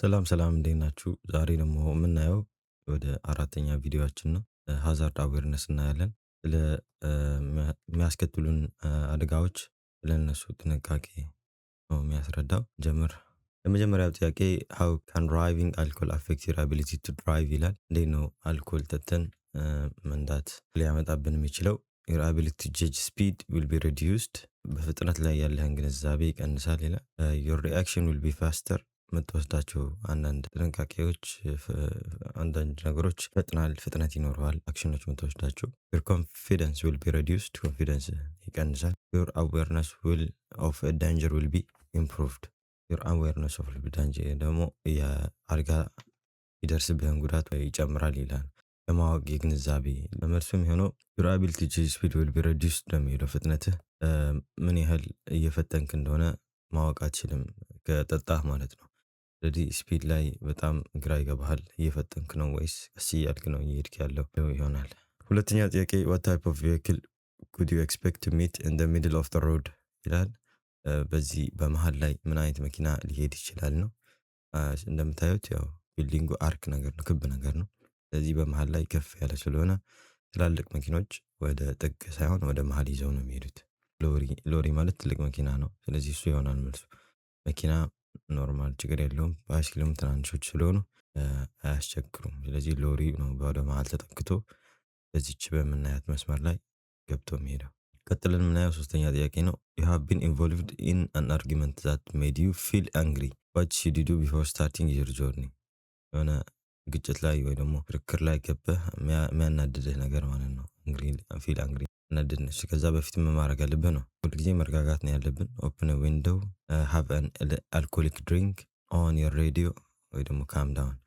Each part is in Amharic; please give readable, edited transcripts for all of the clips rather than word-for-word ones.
ሰላም እንዴት ናችሁ? ዛሬ ደግሞ የምናየው ወደ አራተኛ ቪዲዮአችን ነው። ሃዛርድ አዌርነስ እናያለን። ስለ የሚያስከትሉን አደጋዎች ስለነሱ ጥንቃቄ ነው የሚያስረዳው። ጀምር። የመጀመሪያው ጥያቄ ሃው ካን ድራይቪንግ አልኮል አፌክት ዩር አቢሊቲ ቱ ድራይቭ ይላል። እንዴት ነው አልኮል ጠጥተን መንዳት ሊያመጣብን የሚችለው? ዩር አቢሊቲ ቱ ጀጅ ስፒድ ዊል ቢ ሪዲዩስድ፣ በፍጥነት ላይ ያለህን ግንዛቤ ይቀንሳል ይላል። ዩር ሪአክሽን ዊል ቢ ፋስተር፣ የምትወስዳቸው አንዳንድ ጥንቃቄዎች አንዳንድ ነገሮች ፍጥነት ይኖረዋል አክሽኖች የምትወስዳቸው። ዩር ኮንፊደንስ ዊል ቢ ሬዲዩስድ፣ ኮንፊደንስ ይቀንሳል። ዩር አዌርነስ ዊል ኦፍ ዳንጀር ዊል ቢ ኢምፕሩቭድ፣ ዩር አዌርነስ ኦፍ ዳንጀር ደግሞ የአደጋ ይደርስብህን ጉዳት ይጨምራል ይላል። ለማወቅ የግንዛቤ መልሱ የሚሆነው ዩር አቢሊቲ ቱ ስፒድ ዊል ቢ ሬዲዩስድ ነው የሚለው። ፍጥነትህ ምን ያህል እየፈጠንክ እንደሆነ ማወቅ አትችልም ከጠጣህ ማለት ነው። ስለዚህ ስፒድ ላይ በጣም ግራ ይገባሃል። እየፈጠንክ ነው ወይስ ቀስ እያልክ ነው እየሄድክ ያለው ይሆናል። ሁለተኛ ጥያቄ what type of vehicle could you expect to meet in the middle of the road ይላል። በዚህ በመሃል ላይ ምን አይነት መኪና ሊሄድ ይችላል ነው። እንደምታዩት ያው ቢልዲንጉ አርክ ነገር ነው፣ ክብ ነገር ነው። ስለዚህ በመሃል ላይ ከፍ ያለ ስለሆነ ትላልቅ መኪኖች ወደ ጥግ ሳይሆን ወደ መሃል ይዘው ነው የሚሄዱት። ሎሪ ማለት ትልቅ መኪና ነው። ስለዚህ እሱ ይሆናል መልሱ። መኪና ኖርማል ችግር የለውም። ባይስክልም ትናንሾች ስለሆኑ አያስቸግሩም። ስለዚህ ሎሪ ነው ወደ መሃል ተጠግቶ በዚች በምናያት መስመር ላይ ገብቶ የሚሄደው። ቀጥለን የምናየው ሶስተኛ ጥያቄ ነው። you have been involved in an argument that made you feel angry, what should you do before starting your journey? የሆነ ግጭት ላይ ወይ ደግሞ ክርክር ላይ ገብህ የሚያናድድህ ነገር ማለት ነው። ፊል አንግሪ እናድድነች። ከዛ በፊት ምን ማድረግ ያለብህ ነው? ሁልጊዜ መረጋጋት ነው ያለብን። ኦፕን ዊንዶው፣ ሃቭ አን አልኮሊክ ድሪንክ፣ ኦን ዮር ሬዲዮ ወይ ደግሞ ካም ዳውን።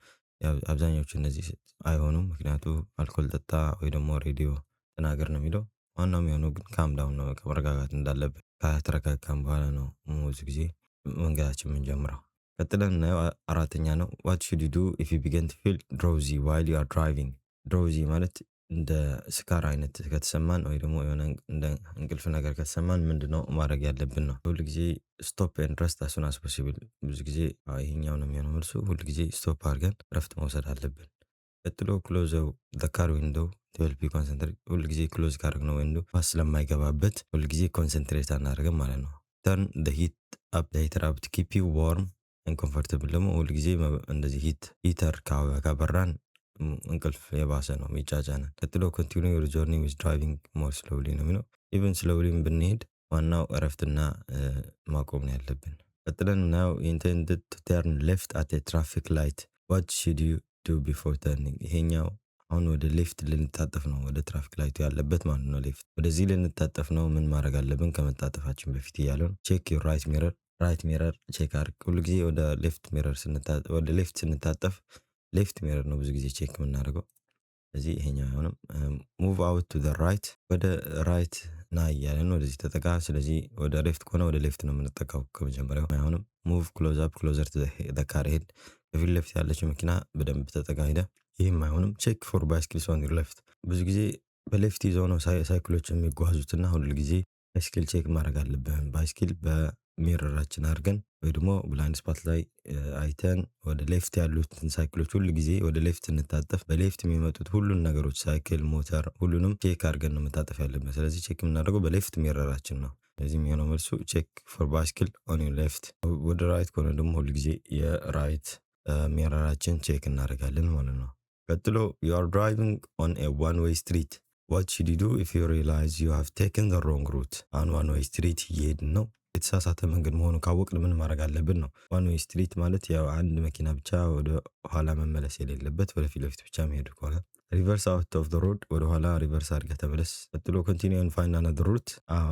አብዛኞቹ እነዚህ አይሆኑም፣ ምክንያቱ አልኮል ጠጣ ወይ ደግሞ ሬዲዮ ተናገር ነው የሚለው። ዋናው የሚሆነው ግን ካም ዳውን ነው። መረጋጋት እንዳለብን ከተረጋጋም በኋላ ነው ብዙ ጊዜ መንገዳችን የምንጀምረው። ቀጥለን እናየው አራተኛ ነው። what should you do if you begin to feel drowsy while you are driving? ድሮውዚ ማለት እንደ ስካር አይነት ከተሰማን ወይ ደግሞ የሆነ እንደ እንቅልፍ ነገር ከተሰማን ምንድነው ማድረግ ያለብን ነው። ሁል ጊዜ ስቶፕ ኤንድ ረስት as soon as possible። ብዙ ጊዜ ይሄኛው ነው የሚሆነው መልሱ። ሁል ጊዜ ስቶፕ አድርገን ረፍት መውሰድ አለብን። ቀጥሎ ክሎዝ ዘ ካር ዊንዶው to help you concentrate። ሁል ጊዜ ክሎዝ ካደረግነው ዊንዶው ፓስ ስለማይገባበት ሁል ጊዜ ኮንሰንትሬት አናደርግም ማለት ነው። turn the heat up to keep you warm and comfortable። ደግሞ ሁል ጊዜ እንደዚህ ሂተር ካበራን እንቅልፍ የባሰ ነው የሚጫጫነን። ቀጥሎ continue your journey with driving more slowly ነው የሚለው። ኢቨን ስሎውሊም ብንሄድ ዋናው እረፍትና ማቆም ነው ያለብን። ቀጥለን እናየው intended to turn left at a traffic light, what should you do before turning? ይሄኛው አሁን ወደ ሌፍት ልንታጠፍ ነው፣ ወደ ትራፊክ ላይቱ ያለበት ማለት ነው። ሌፍት ወደዚህ ልንታጠፍ ነው። ምን ማድረግ አለብን ከመታጠፋችን በፊት እያለው ቼክ ዩር ራይት ሚረር ቼክ አድርግ። ሁሉ ጊዜ ወደ ሌፍት ስንታጠፍ ሌፍት ሚረር ነው ብዙ ጊዜ ቼክ የምናደርገው። ስለዚህ ይሄኛው አይሆንም። ሙቭ አውት ቱ ዘ ራይት፣ ወደ ራይት ና እያለን ወደዚህ ተጠጋ። ስለዚህ ወደ ሌፍት ከሆነ ወደ ሌፍት ነው የምንጠጋው ከመጀመሪያው። አይሆንም። ሙቭ ክሎዘር ቱ ዘ ካር ሄድ፣ ከፊት ለፊት ያለችው መኪና በደንብ ተጠጋ ሄደ። ይህም አይሆንም። ቼክ ፎር ባይስክልስ ኦን ዩር ሌፍት፣ ብዙ ጊዜ በሌፍት ይዘው ነው ሳይክሎች የሚጓዙትና ሁሉ ጊዜ ባይስክል ቼክ ማድረግ አለብን። ባይስክል በሚረራችን አድርገን ወይ ደግሞ ብላይንድ ስፓት ላይ አይተን ወደ ሌፍት ያሉትን ሳይክሎች ሁሉ ጊዜ ወደ ሌፍት እንታጠፍ። በሌፍት የሚመጡት ሁሉን ነገሮች ሳይክል፣ ሞተር ሁሉንም ቼክ አድርገን ነው መታጠፍ ያለብን። ስለዚህ ቼክ የምናደርገው በሌፍት ሚረራችን ነው። ስለዚህ የሚሆነው መልሱ ቼክ ፎር ባይስክል ኦን ዩር ሌፍት። ወደ ራይት ከሆነ ደግሞ ሁሉ ጊዜ የራይት ሚረራችን ቼክ እናደርጋለን ማለት ነው። ቀጥሎ you are driving on a one-way street, what should you do if you realize you have taken the wrong route? on one-way street እየሄድን ነው። የተሳሳተ መንገድ መሆኑ ካወቅን ምን ማድረግ አለብን ነው። one-way street ማለት ያው አንድ መኪና ብቻ ወደ ኋላ መመለስ የሌለበት ወደፊት ለፊት ብቻ መሄድ ከሆነ reverse out of the road፣ ወደ ኋላ ሪቨርስ አድርገህ ተመለስ። ቀጥሎ continue and find another route።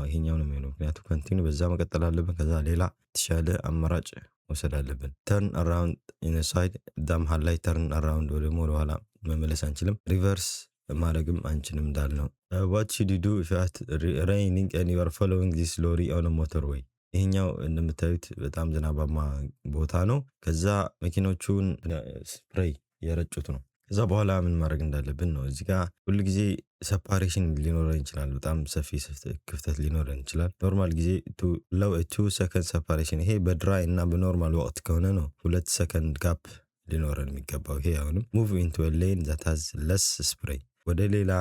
ይሄኛው ነው የሚሆነው፣ ምክንያቱም continue በዛ መቀጠል አለብን። ከዛ ሌላ የተሻለ አማራጭ መውሰድ አለብን። ተርን አራውንድ ኢንሳይድ፣ ዳምሃል ላይ ተርን አራውንድ ወደ ኋላ መመለስ አንችልም። ሪቨርስ ማድረግም አንችልም እንዳልነው። what should you do if it's raining and you are following this lorry on a motorway? ይሄኛው እንደምታዩት በጣም ዝናባማ ቦታ ነው። ከዛ መኪኖቹን ስፕሬይ የረጩት ነው። ከዛ በኋላ ምን ማድረግ እንዳለብን ነው። እዚህ ጋር ሁል ጊዜ ሰፓሬሽን ሊኖረን ይችላል። በጣም ሰፊ ክፍተት ሊኖረን ይችላል። ኖርማል ጊዜ ለው 2 ሰከንድ ሰፓሬሽን ይሄ በድራይ እና በኖርማል ወቅት ከሆነ ነው 2 ሰከንድ ጋፕ ሊኖረን የሚገባው። ይሄ አሁንም ሙቭ ኢንቱ ሌን ዛት ሃዝ ለስ ስፕሬይ ወደ ሌላ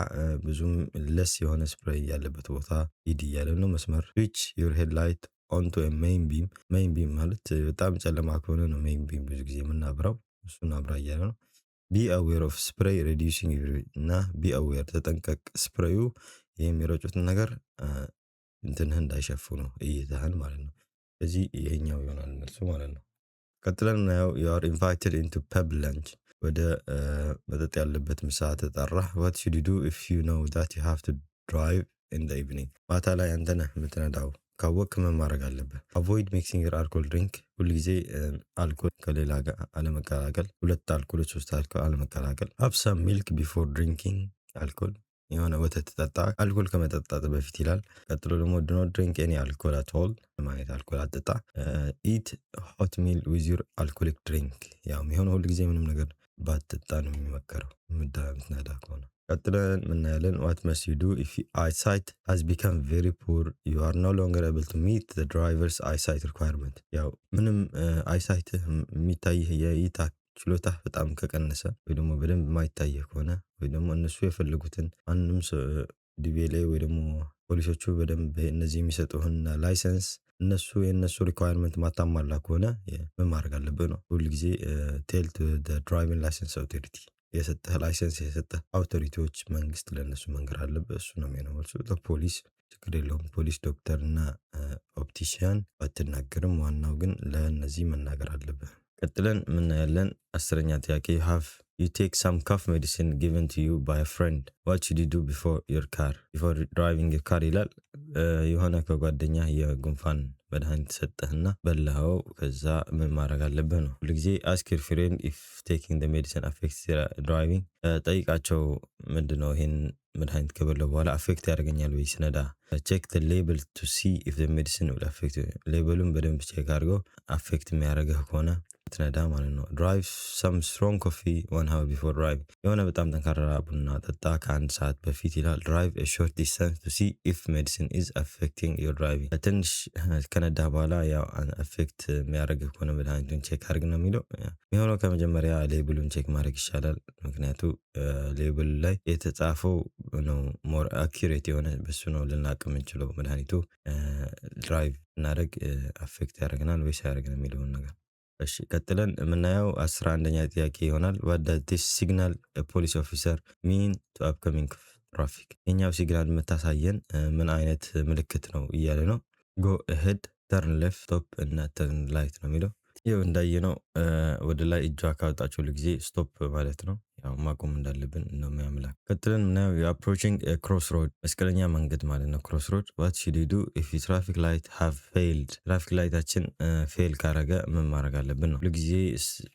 ብዙም ለስ የሆነ ስፕሬይ ያለበት ቦታ ሂድ እያለ ነው መስመር። ስዊች ዩር ሄድ ላይት ኦንቱ ሜይን ቢም። ሜይን ቢም ማለት በጣም ጨለማ ከሆነ ነው ሜይን ቢም ብዙ ጊዜ የምናብራው፣ እሱን አብራ እያለ ነው። ቢ አዌር ኦፍ ስፕሬይ ሬዲዩሲንግ እና ቢ አዌር ተጠንቀቅ፣ ስፕሬዩ የሚረጩትን ነገር እንትንህ እንዳይሸፍኑ እይታህን ማለት ነው። ስለዚህ ይሄኛው ይሆናል መልሱ ማለት ነው። ቀጥለን እናየው you are invited into pub lunch ወደ መጠጥ ያለበት ምሳ ተጠራህ። what should you do if you know that you have to drive in the evening? ማታ ላይ አንተ ነህ የምትነዳው ካወቅክ ምን ማድረግ አለብህ? avoid mixing your alcohol drink ሁል ጊዜ አልኮል ከሌላ ጋር አለመቀላቀል፣ 2 አልኮል 3 አልኮል አለመቀላቀል። have some milk before drinking alcohol የሆነ ወተት ጠጣ አልኮል ከመጠጣት በፊት ይላል። ቀጥሎ ደግሞ do not drink any alcohol at all ማለት አልኮል አትጠጣ። eat hot meal with your alcoholic drink ያው የሚሆነው ሁል ጊዜ ምንም ነገር ባትጠጣ ነው የሚመከረው ምትነዳ ከሆነ። ቀጥለን ምናያለን what must you do if your eyesight has become very poor you are no longer able to meet the driver's eyesight requirement ያው ምንም አይሳይት የሚታይህ የእይታ ችሎታ በጣም ከቀነሰ ወይ ደግሞ በደንብ የማይታየህ ከሆነ ወይ ደግሞ እነሱ የፈለጉትን ማንም ዲቪኤል ወይ ደግሞ ፖሊሶቹ በደንብ እነዚህ የሚሰጡህን ላይሰንስ እነሱ የእነሱ ሪኳየርመንት ማታሟላ ከሆነ ምን ማድረግ አለብህ ነው። ሁል ጊዜ ቴል ቱ ድራይቪንግ ላይሰንስ አውቶሪቲ የሰጠህ ላይሰንስ የሰጠህ አውቶሪቲዎች መንግስት ለእነሱ መንገር አለብህ። እሱ ነው የሚሆነው መልሱ። ፖሊስ ችግር የለውም ፖሊስ፣ ዶክተር እና ኦፕቲሽያን ባትናገርም ዋናው ግን ለእነዚህ መናገር አለብህ። ቀጥለን ምናያለን 10ኛ ጥያቄ have you take some cough medicine given to you by a friend what should you do before driving your car ይላል። የሆነ ከጓደኛ የጉንፋን መድኃኒት ሰጠህና በላኸው ከዛ ምን ማድረግ አለብህ ነው። ሁሉ ጊዜ ask your friend if taking the medicine affects driving ጠይቃቸው ምንድነው ይሄን መድኃኒት ከበላው በኋላ አፌክት ያደርገኛል ወይ ስነዳ። check the label to see if the medicine will affect you ሌበሉን በደንብ ቼክ አድርገው አፌክት የሚያደርግህ ከሆነ ትነዳ ማለት ነው። drive some strong coffee 1 hour before driving የሆነ በጣም ጠንካራ ቡና ጠጣ ከ1 ሰዓት በፊት ይላል። drive a short distance to see if medicine is affecting your driving ትንሽ ከነዳ በኋላ ያው አፌክት የሚያደርግህ ከሆነ መድኃኒቱን ቼክ አድርግ ነው የሚለው። የሚሆነው ከመጀመሪያ ሌብሉን ቼክ ማድረግ ይሻላል። ምክንያቱ ሌብል ላይ የተጻፈው ነው ሞር አኪሬት የሆነ በሱ ነው ልናቅ የምንችለው መድኃኒቱ ድራይቭ እናደርግ አፌክት ያደርገናል ወይስ አያደርግንም የሚለውን ነገር። እሺ ቀጥለን የምናየው 11ኛ ጥያቄ ይሆናል what does this signal a police officer mean to upcoming traffic? የኛው ሲግናል የምታሳየን ምን አይነት ምልክት ነው እያለ ነው። go ahead turn left stop እና turn right ነው የሚለው። ይኸው እንዳየነው ወደ ላይ እጇ ካወጣችሁ ጊዜ ስቶፕ ማለት ነው። ያው ማቆም እንዳለብን ነው የሚያመላክተው። ቀጥለን ምናየው የአፕሮቺንግ ክሮስ ሮድ መስቀለኛ መንገድ ማለት ነው። ክሮስ ሮድ what should you do if the traffic light have failed? ትራፊክ ላይታችን ፌል ካረገ ምን ማድረግ አለብን ነው። ሁሉ ጊዜ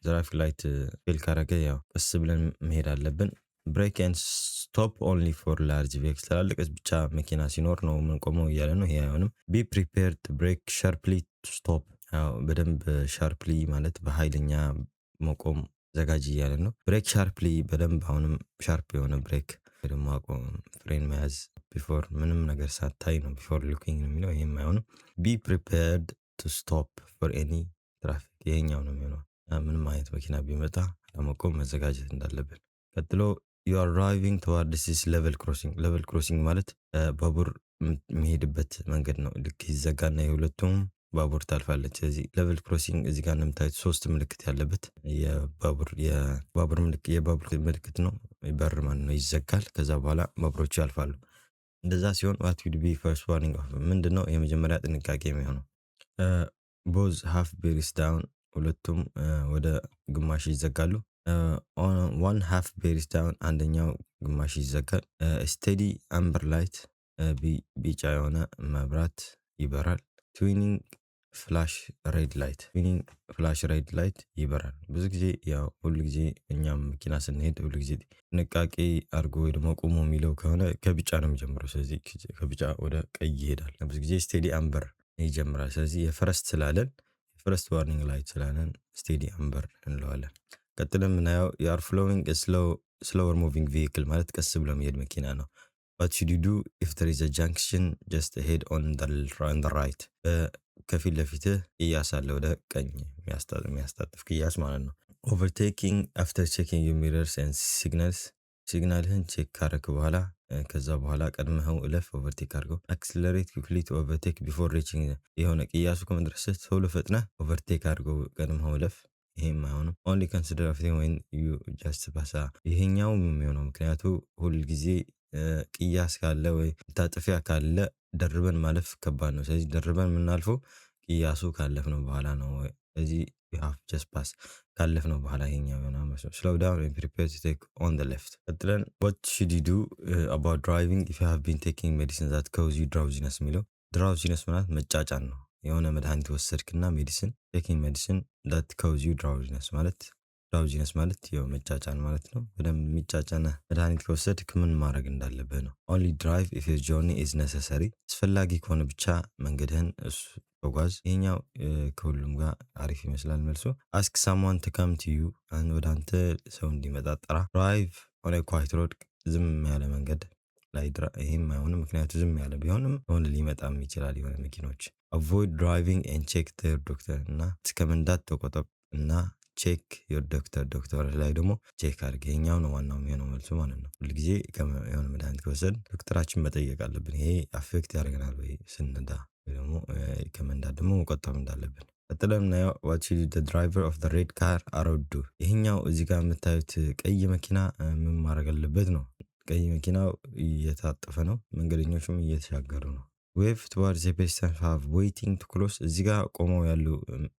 ትራፊክ ላይት ፌል ካረገ ያው ቀስ ብለን መሄድ አለብን። ብሬክ ኤንድ ስቶፕ ኦንሊ ፎር ላርጅ ቬክስ ትላልቅ ብቻ መኪና ሲኖር ነው የምንቆመው እያለ ነው። ይሄ አይሆንም። ቢ ፕሪፔርድ ብሬክ ሻርፕሊ ቱ ስቶፕ ያው በደንብ ሻርፕሊ ማለት በኃይለኛ መቆም ዘጋጅ እያለ ነው። ብሬክ ሻርፕሊ በደንብ አሁንም ሻርፕ የሆነ ብሬክ ደግሞ አቆም ፍሬን መያዝ ቢፎር ምንም ነገር ሳታይ ነው ቢፎር ሉኪንግ ነው የሚለው። ይሄም አይሆንም። ቢ ፕሪፔርድ ቱ ስቶፕ ፎር ኤኒ ትራፊክ ይሄኛው ነው የሚሆነው። ምንም አይነት መኪና ቢመጣ ለመቆም መዘጋጀት እንዳለብን። ቀጥሎ you are driving toward this is level crossing level crossing ማለት ባቡር የሚሄድበት መንገድ ነው። ልክ ይዘጋና የሁለቱም ባቡር ታልፋለች። ስለዚህ ሌቨል ክሮሲንግ እዚህ ጋር እንደምታዩት 3 ምልክት ያለበት የባቡር ምልክት ነው። በር ማለት ነው ይዘጋል። ከዛ በኋላ ባቡሮቹ ያልፋሉ። እንደዛ ሲሆን what would be first warning of ምንድነው የመጀመሪያ ጥንቃቄ የሚሆነው? both half bears down ሁለቱም ወደ ግማሽ ይዘጋሉ። one half bears down አንደኛው ግማሽ ይዘጋል። steady amber light ቢጫ የሆነ መብራት ይበራል። ትዊኒንግ ፍላሽ ሬድ ላይት ይበራል። ብዙ ጊዜ ያው ሁሉ ጊዜ እኛም መኪና ስንሄድ ሁሉ ጊዜ ጥንቃቄ አድርጎ ወይ ደግሞ ቁሞ የሚለው ከሆነ ከቢጫ ነው የሚጀምረው። ስለዚህ ከቢጫ ወደ ቀይ ይሄዳል። ብዙ ጊዜ ስቴዲ አምበር ይጀምራል። ስለዚህ የፈረስት ዋርኒንግ ላይት ስላለን ስቴዲ አምበር እንለዋለን። ቀጥለን የምናየው you are following a slower moving vehicle ማለት ቀስ ብሎ የሚሄድ መኪና ነው። what should you do if there is a junction just ahead on the right? ከፊት ለፊትህ ቅያስ አለ፣ ወደ ቀኝ የሚያስታጥፍ ቅያስ ማለት ነው። overtaking after checking your mirrors and signals ሲግናልህን ቼክ ካረክ በኋላ ከዛ በኋላ ቀድመኸው እለፍ፣ ኦቨርቴክ አድርገው። accelerate quickly to overtake before reaching የሆነ ቅያሱ ከመድረስህ ቶሎ ፈጥነህ ኦቨርቴክ አድርገው ቀድመኸው እለፍ። ይሄም አይሆንም። only consider everything when you just pass። ይሄኛው የሚሆነው ምክንያቱ ሁል ጊዜ ቅያስ ካለ ወይ ታጥፊያ ካለ ደርበን ማለፍ ከባድ ነው። ስለዚህ ደርበን የምናልፈው ቅያሱ ካለፍነው በኋላ ነው። ስለዚህ you have just pass ካለፍነው በኋላ ይሄኛው ይሆናል ማለት ነው። slow down and prepare to take on the left። ቀጥለን what should you do about driving if you have been taking medicine that cause you drowsiness የሚለው drowsiness ማለት መጫጫን ነው። የሆነ መድኃኒት ወሰድክና ሜዲሲን ቴኪንግ ሜዲሲን that cause you drowsiness ማለት ያው መጫጫን ማለት ነው። በደንብ የሚጫጫነ መድኃኒት ከወሰድክ ምን ማድረግ እንዳለብህ ነው። only drive if your journey is necessary አስፈላጊ ከሆነ ብቻ መንገድህን እሱ ተጓዝ። ይሄኛው ከሁሉም ጋር አሪፍ ይመስላል መልሱ። ask someone to come to you ወደ አንተ ሰው እንዲመጣ ጥራ። drive on a quiet road ዝም ያለ መንገድ ላይ ይሄም አይሆንም፣ ምክንያቱ ዝም ያለ ቢሆንም ሆነ ሊመጣም ይችላል የሆነ መኪኖች። avoid driving and check your doctor እና እስከ መንዳት ተቆጠብ እና ቼክ ዮር ዶክተር ላይ ደግሞ ቼክ አድርግ። ይሄኛው ነው ዋናው የሚሆነው መልሱ ማለት ነው። ሁልጊዜ የሆነ መድኃኒት ከወሰድ ዶክተራችን መጠየቅ አለብን። ይሄ አፌክት ያደርገናል ወይ ስንዳ ወይ ደግሞ ከመንዳት ደግሞ መቆጠብ እንዳለብን። ቀጥለን የምናየው what should the driver of the red car አሮዱ። ይሄኛው እዚህ ጋር የምታዩት ቀይ መኪና ምን ማድረግ አለበት ነው። ቀይ መኪናው እየታጠፈ ነው፣ መንገደኞቹም እየተሻገሩ ነው። ዌቭ towards the pedestrian have waiting to cross እዚህ ጋር ቆመው ያሉ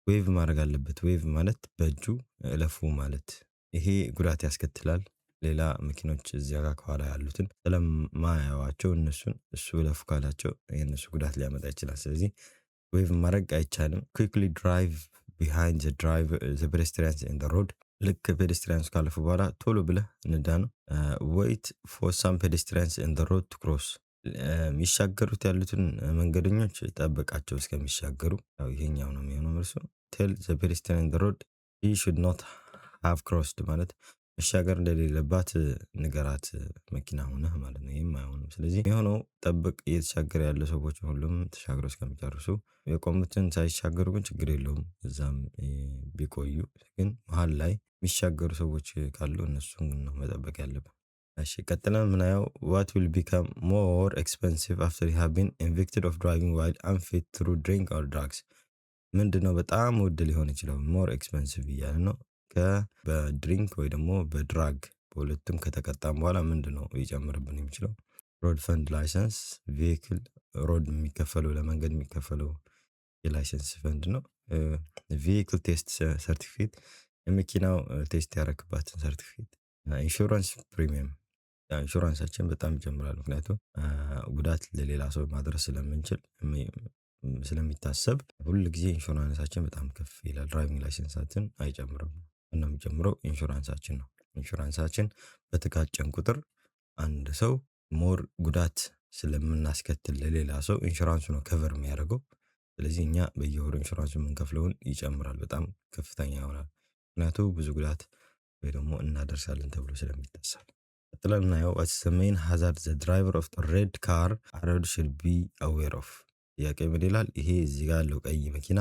ዌቭ ማድረግ አለበት። ዌቭ ማለት በእጁ እለፉ ማለት። ይሄ ጉዳት ያስከትላል። ሌላ መኪኖች እዚያ ጋር ከኋላ ያሉትን ስለማያዋቸው እሱ እለፉ ካላቸው የእነሱ ጉዳት ሊያመጣ ይችላል። ስለዚህ ዌቭ ማድረግ አይቻልም። quickly drive behind the pedestrians in the road ልክ ፔዴስትሪያንስ ካለፉ በኋላ ቶሎ ብለህ ንዳ ነው። wait for some pedestrians in the road to cross የሚሻገሩት ያሉትን መንገደኞች ጠብቃቸው እስከሚሻገሩ። ይሄኛው ነው የሚሆነው መልሱ። tell the pedestrian in the road he should not have crossed ማለት መሻገር እንደሌለባት ንገራት መኪና ሆነህ ማለት ነው። ይሄም አይሆንም። ስለዚህ የሆነው ጠብቅ፣ እየተሻገረ ያለ ሰዎች ሁሉም ተሻግረው እስከሚጨርሱ። የቆሙትን ሳይሻገሩ ግን ችግር የለውም፣ እዛም ቢቆዩ። ግን መሀል ላይ የሚሻገሩ ሰዎች ካሉ እነሱን ነው መጠበቅ ያለብን። እሺ ቀጥለን የምናየው what will become more expensive after you have been convicted of driving while unfit through drink or drugs? ምንድነው በጣም ውድ ሊሆን ይችላል? more expensive እያለ ነው። በድሪንክ ወይ ደግሞ በድራግ በሁለቱም ከተቀጣም በኋላ ምንድነው ይጨምርብን የሚችለው? ሮድ ፈንድ ላይሰንስ፣ ቬሂክል ሮድ የሚከፈለው ለመንገድ የሚከፈለው የላይሰንስ ፈንድ ነው። ቬሂክል ቴስት ሰርቲፊኬት የመኪናው ቴስት ያረክባትን ሰርቲፊኬት። ኢንሹራንስ ፕሪሚየም ኢንሹራንሳችን በጣም ይጨምራል። ምክንያቱም ጉዳት ለሌላ ሰው ማድረስ ስለሚታሰብ ሁል ጊዜ ኢንሹራንሳችን በጣም ከፍ ይላል። ድራይቪንግ ላይሰንሳችን አይጨምርም እና የሚጨምረው ኢንሹራንሳችን ነው። ኢንሹራንሳችን በተጋጨን ቁጥር አንድ ሰው ሞር ጉዳት ስለምናስከትል ለሌላ ሰው ኢንሹራንሱ ነው ከቨር የሚያደርገው። ስለዚህ እኛ በየወሩ ኢንሹራንሱ የምንከፍለውን ይጨምራል፣ በጣም ከፍተኛ ይሆናል። ምክንያቱም ብዙ ጉዳት ወይ ደግሞ እናደርሳለን ተብሎ ስለሚታሰብ። ቀጥለን እናየው what's the main hazard the driver of the red car should be aware of? ጥያቄ ምን ይላል? ይሄ እዚህ ጋር ያለው ቀይ መኪና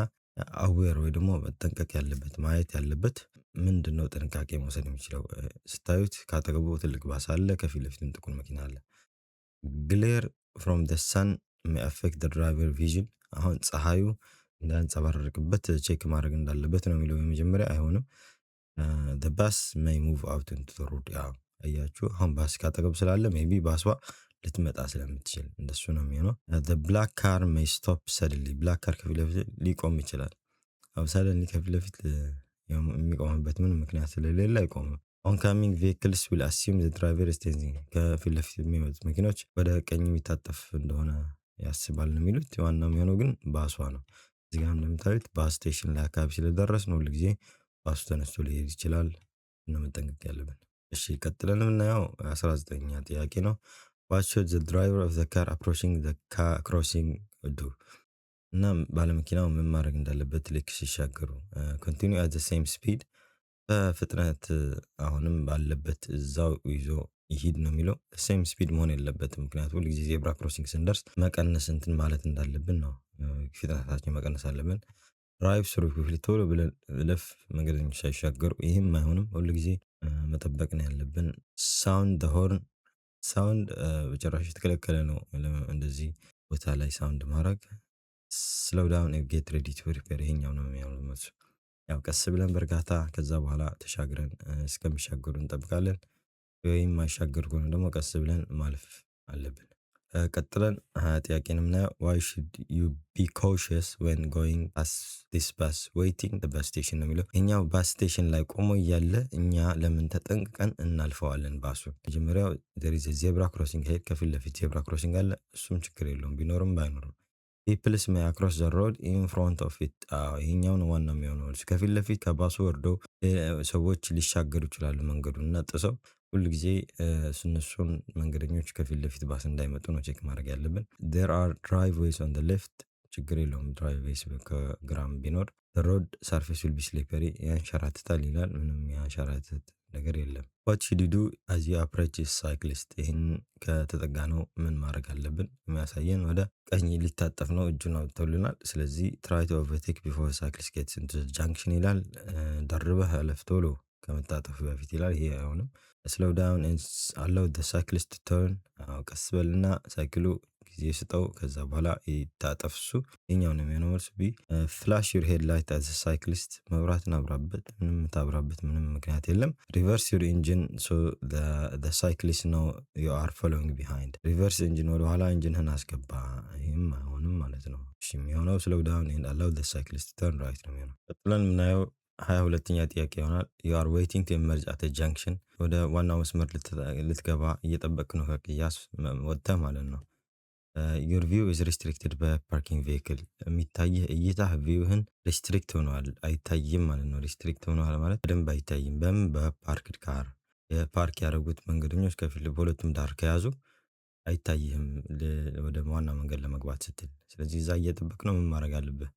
አዌር ወይ ደግሞ መጠንቀቅ ያለበት ማየት ያለበት ምንድነው? ጥንቃቄ መውሰድ የሚችለው ስታዩት ካጠገቡ ትልቅ ባስ አለ፣ ከፊት ለፊትም ጥቁር መኪና አለ። glare from the sun may affect the driver vision አሁን ፀሐዩ እንዳንጸባረቅበት ቼክ ማድረግ እንዳለበት ነው የሚለው። የመጀመሪያ አይሆንም። the bus may move out into the road ያው አያችሁ፣ አሁን ባስ ካጠገቡ ስላለ ሜቢ ባሷ ልትመጣ ስለምትችል እንደሱ ነው የሚሆነው። the black car may stop suddenly black car ከፊት ለፊት ሊቆም ይችላል። አሁን suddenly ከፊት ለፊት የሚቆምበት ምን ምክንያት ስለሌለ አይቆምም። oncoming vehicles will assume the driver is standing ከፊት ለፊት የሚመጡት መኪኖች ወደ ቀኝ የሚታጠፍ እንደሆነ ያስባል ነው የሚሉት። ዋናው የሚሆነው ግን ባሷ ነው። እዚህ ጋር እንደምታዩት ባስ ስቴሽን ላይ አካባቢ ስለደረስን ሁል ጊዜ ባሱ ተነስቶ ሊሄድ ይችላል እና መጠንቀቅ ያለብን። እሺ ቀጥለን የምናየው 19ኛ ጥያቄ ነው። what should the driver of the car approaching the car crossing do? እና ባለመኪናው ምን ማድረግ እንዳለበት ልክ ሲሻገሩ continue at the same speed በፍጥነት አሁንም ባለበት እዛው ይዞ ይሂድ ነው የሚለው። ሴም ስፒድ መሆን የለበትም። ምክንያቱም ሁል ጊዜ ዜብራ ክሮሲንግ ስንደርስ መቀነስ እንትን ማለት እንዳለብን ነው። ፍጥነታችን መቀነስ አለብን። ድራይቭ ስሩ ኩዊክሊ ቶሎ ብለን እለፍ መንገደኞች ሳይሻገሩ። ይህም አይሆንም። ሁል ጊዜ መጠበቅ ነው ያለብን። ሳውንድ ዘ ሆርን ሳውንድ በጭራሽ የተከለከለ ነው። እንደዚህ ቦታ ላይ ሳውንድ ማድረግ። ስሎው ዳውን ኤንድ ጌት ሬዲ ቱ ሪፔር ይሄኛው ነው የሚሆነው መልሱ። ያው ቀስ ብለን በእርጋታ ከዛ በኋላ ተሻግረን እስከሚሻገሩ እንጠብቃለን። ወይም የማይሻገር ከሆነ ደግሞ ቀስ ብለን ማለፍ አለብን። ቀጥለን ጥያቄን የምናየው ዋይ ሹድ ዩ ቢ ኮሺየስ ዌን ጎይንግ ፓስት ዲስ ባስ ዌይቲንግ ዘ ባስ ስቴሽን ነው የሚለው። ይሄኛው ባስ ስቴሽን ላይ ቆሞ እያለ እኛ ለምን ተጠንቅቀን እናልፈዋለን ባሱን? መጀመሪያው ዜር ኢዝ ኤ ዜብራ ክሮሲንግ ሄድ፣ ከፊት ለፊት ዜብራ ክሮሲንግ አለ። እሱም ችግር የለውም ቢኖርም ባይኖርም። ፒፕልስ ሜይ አክሮስ ዘ ሮድ ኢን ፍሮንት ኦፍ ኢት። ይሄኛው ነው ዋናው የሚሆነው። ከፊት ለፊት ከባሱ ወርደው ሰዎች ሊሻገሩ ይችላሉ መንገዱን እና ጥሰው። ሁል ጊዜ እነሱን መንገደኞች ከፊት ለፊት ባስ እንዳይመጡ ነው ቼክ ማድረግ ያለብን። ዜር አር ድራይቭዌይስ ኦን ዘ ሌፍት፣ ችግር የለውም ድራይቭዌይስ ከግራም ቢኖር። ሮድ ሰርፌስ ዊል ቢ ስሊፐሪ፣ ያንሸራትታል ይላል። ምንም ያንሸራትት ነገር የለም። ዋት ሹድ ዩ ዱ አዝ ዩ አፕሮች ሳይክሊስት። ይህን ከተጠጋ ነው ምን ማድረግ አለብን? የሚያሳየን ወደ ቀኝ ሊታጠፍ ነው፣ እጁን አውጥቶልናል። ስለዚህ ትራይ ቱ ኦቨርቴክ ቢፎር ሳይክሊስት ጌትስ ኢንቱ ጃንክሽን ይላል። ደርበህ እለፍ ቶሎ ከመታጠፍ በፊት ይላል። ይሄ አይሆንም። ስሎው ዳውን አለው ደ ሳይክሊስት ተርን፣ ቀስ በልና ሳይክሉ ጊዜ ስጠው፣ ከዛ በኋላ ይታጠፍ እሱ። የኛው ነው የሚሆነው መልሱ ቢ። ፍላሽ ዩር ሄድ ላይት አዝ ሳይክሊስት፣ መብራትን አብራበት። ምንም ታብራበት ምንም ምክንያት የለም። ሪቨርስ ዩር ኢንጂን ሶ ሳይክሊስት ነው ዩ አር ፎሎዊንግ ቢሃይንድ። ሪቨርስ ኢንጂን ወደኋላ ኢንጂንህን አስገባ። ይህም አይሆንም ማለት ነው። እሺ የሚሆነው ስሎው ዳውን ኤንድ አላው ደ ሳይክሊስት ተርን ራይት ነው የሚሆነው። ቀጥለን የምናየው 22ኛ ጥያቄ ይሆናል። ዩ አር ዌይቲንግ ቱ ኤመርጅ አት ጃንክሽን፣ ወደ ዋናው መስመር ልትገባ እየጠበቅ ነው ከቅያስ ወጥተህ ማለት ነው። ዩር ቪው ኢዝ ሪስትሪክትድ በፓርኪንግ ቬሂክል፣ የሚታይህ እይታህ ቪውህን ሪስትሪክት ሆነዋል፣ አይታይም ማለት ነው። ሪስትሪክት ሆነዋል ማለት በደንብ አይታይም። በምን? በፓርክድ ካር፣ የፓርክ ያደረጉት መንገደኞች ከፊት በሁለቱም ዳር ከያዙ አይታይህም ወደ ዋና መንገድ ለመግባት ስትል። ስለዚህ እዛ እየጠበቅ ነው። ምን ማድረግ አለብህ?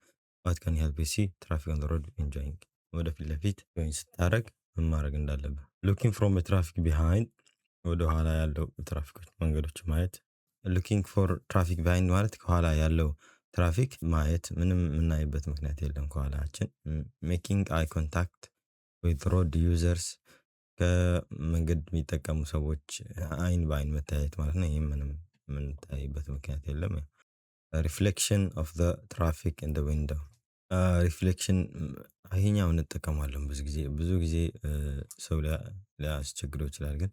ዋት ካን ሄልፕ ዩ ሲ ትራፊክ ኦን ዘ ሮድ ኢንጆይንግ፣ ወደፊት ለፊት ወይም ስታደርግ ምን ማድረግ እንዳለብህ። ሉኪንግ ፍሮም ትራፊክ ቢሃይንድ፣ ወደ ኋላ ያለው ትራፊኮች መንገዶች ማየት። ሉኪንግ ፎር ትራፊክ ቢሃይንድ ማለት ከኋላ ያለው ትራፊክ ማየት። ምንም የምናይበት ምክንያት የለም ከኋላችን። ሜኪንግ አይ ኮንታክት ዊዝ ሮድ ዩዘርስ፣ ከመንገድ የሚጠቀሙ ሰዎች አይን በአይን መታየት ማለት ነው። ይህም ምንም የምንታይበት ምክንያት የለም። ሪፍሌክሽን ኦፍ ዘ ትራፊክ ኢን ዘ ዊንዶው፣ ሪፍሌክሽን ይሄኛው እንጠቀማለን ብዙ ጊዜ ሰው ሊያስቸግረው ይችላል። ግን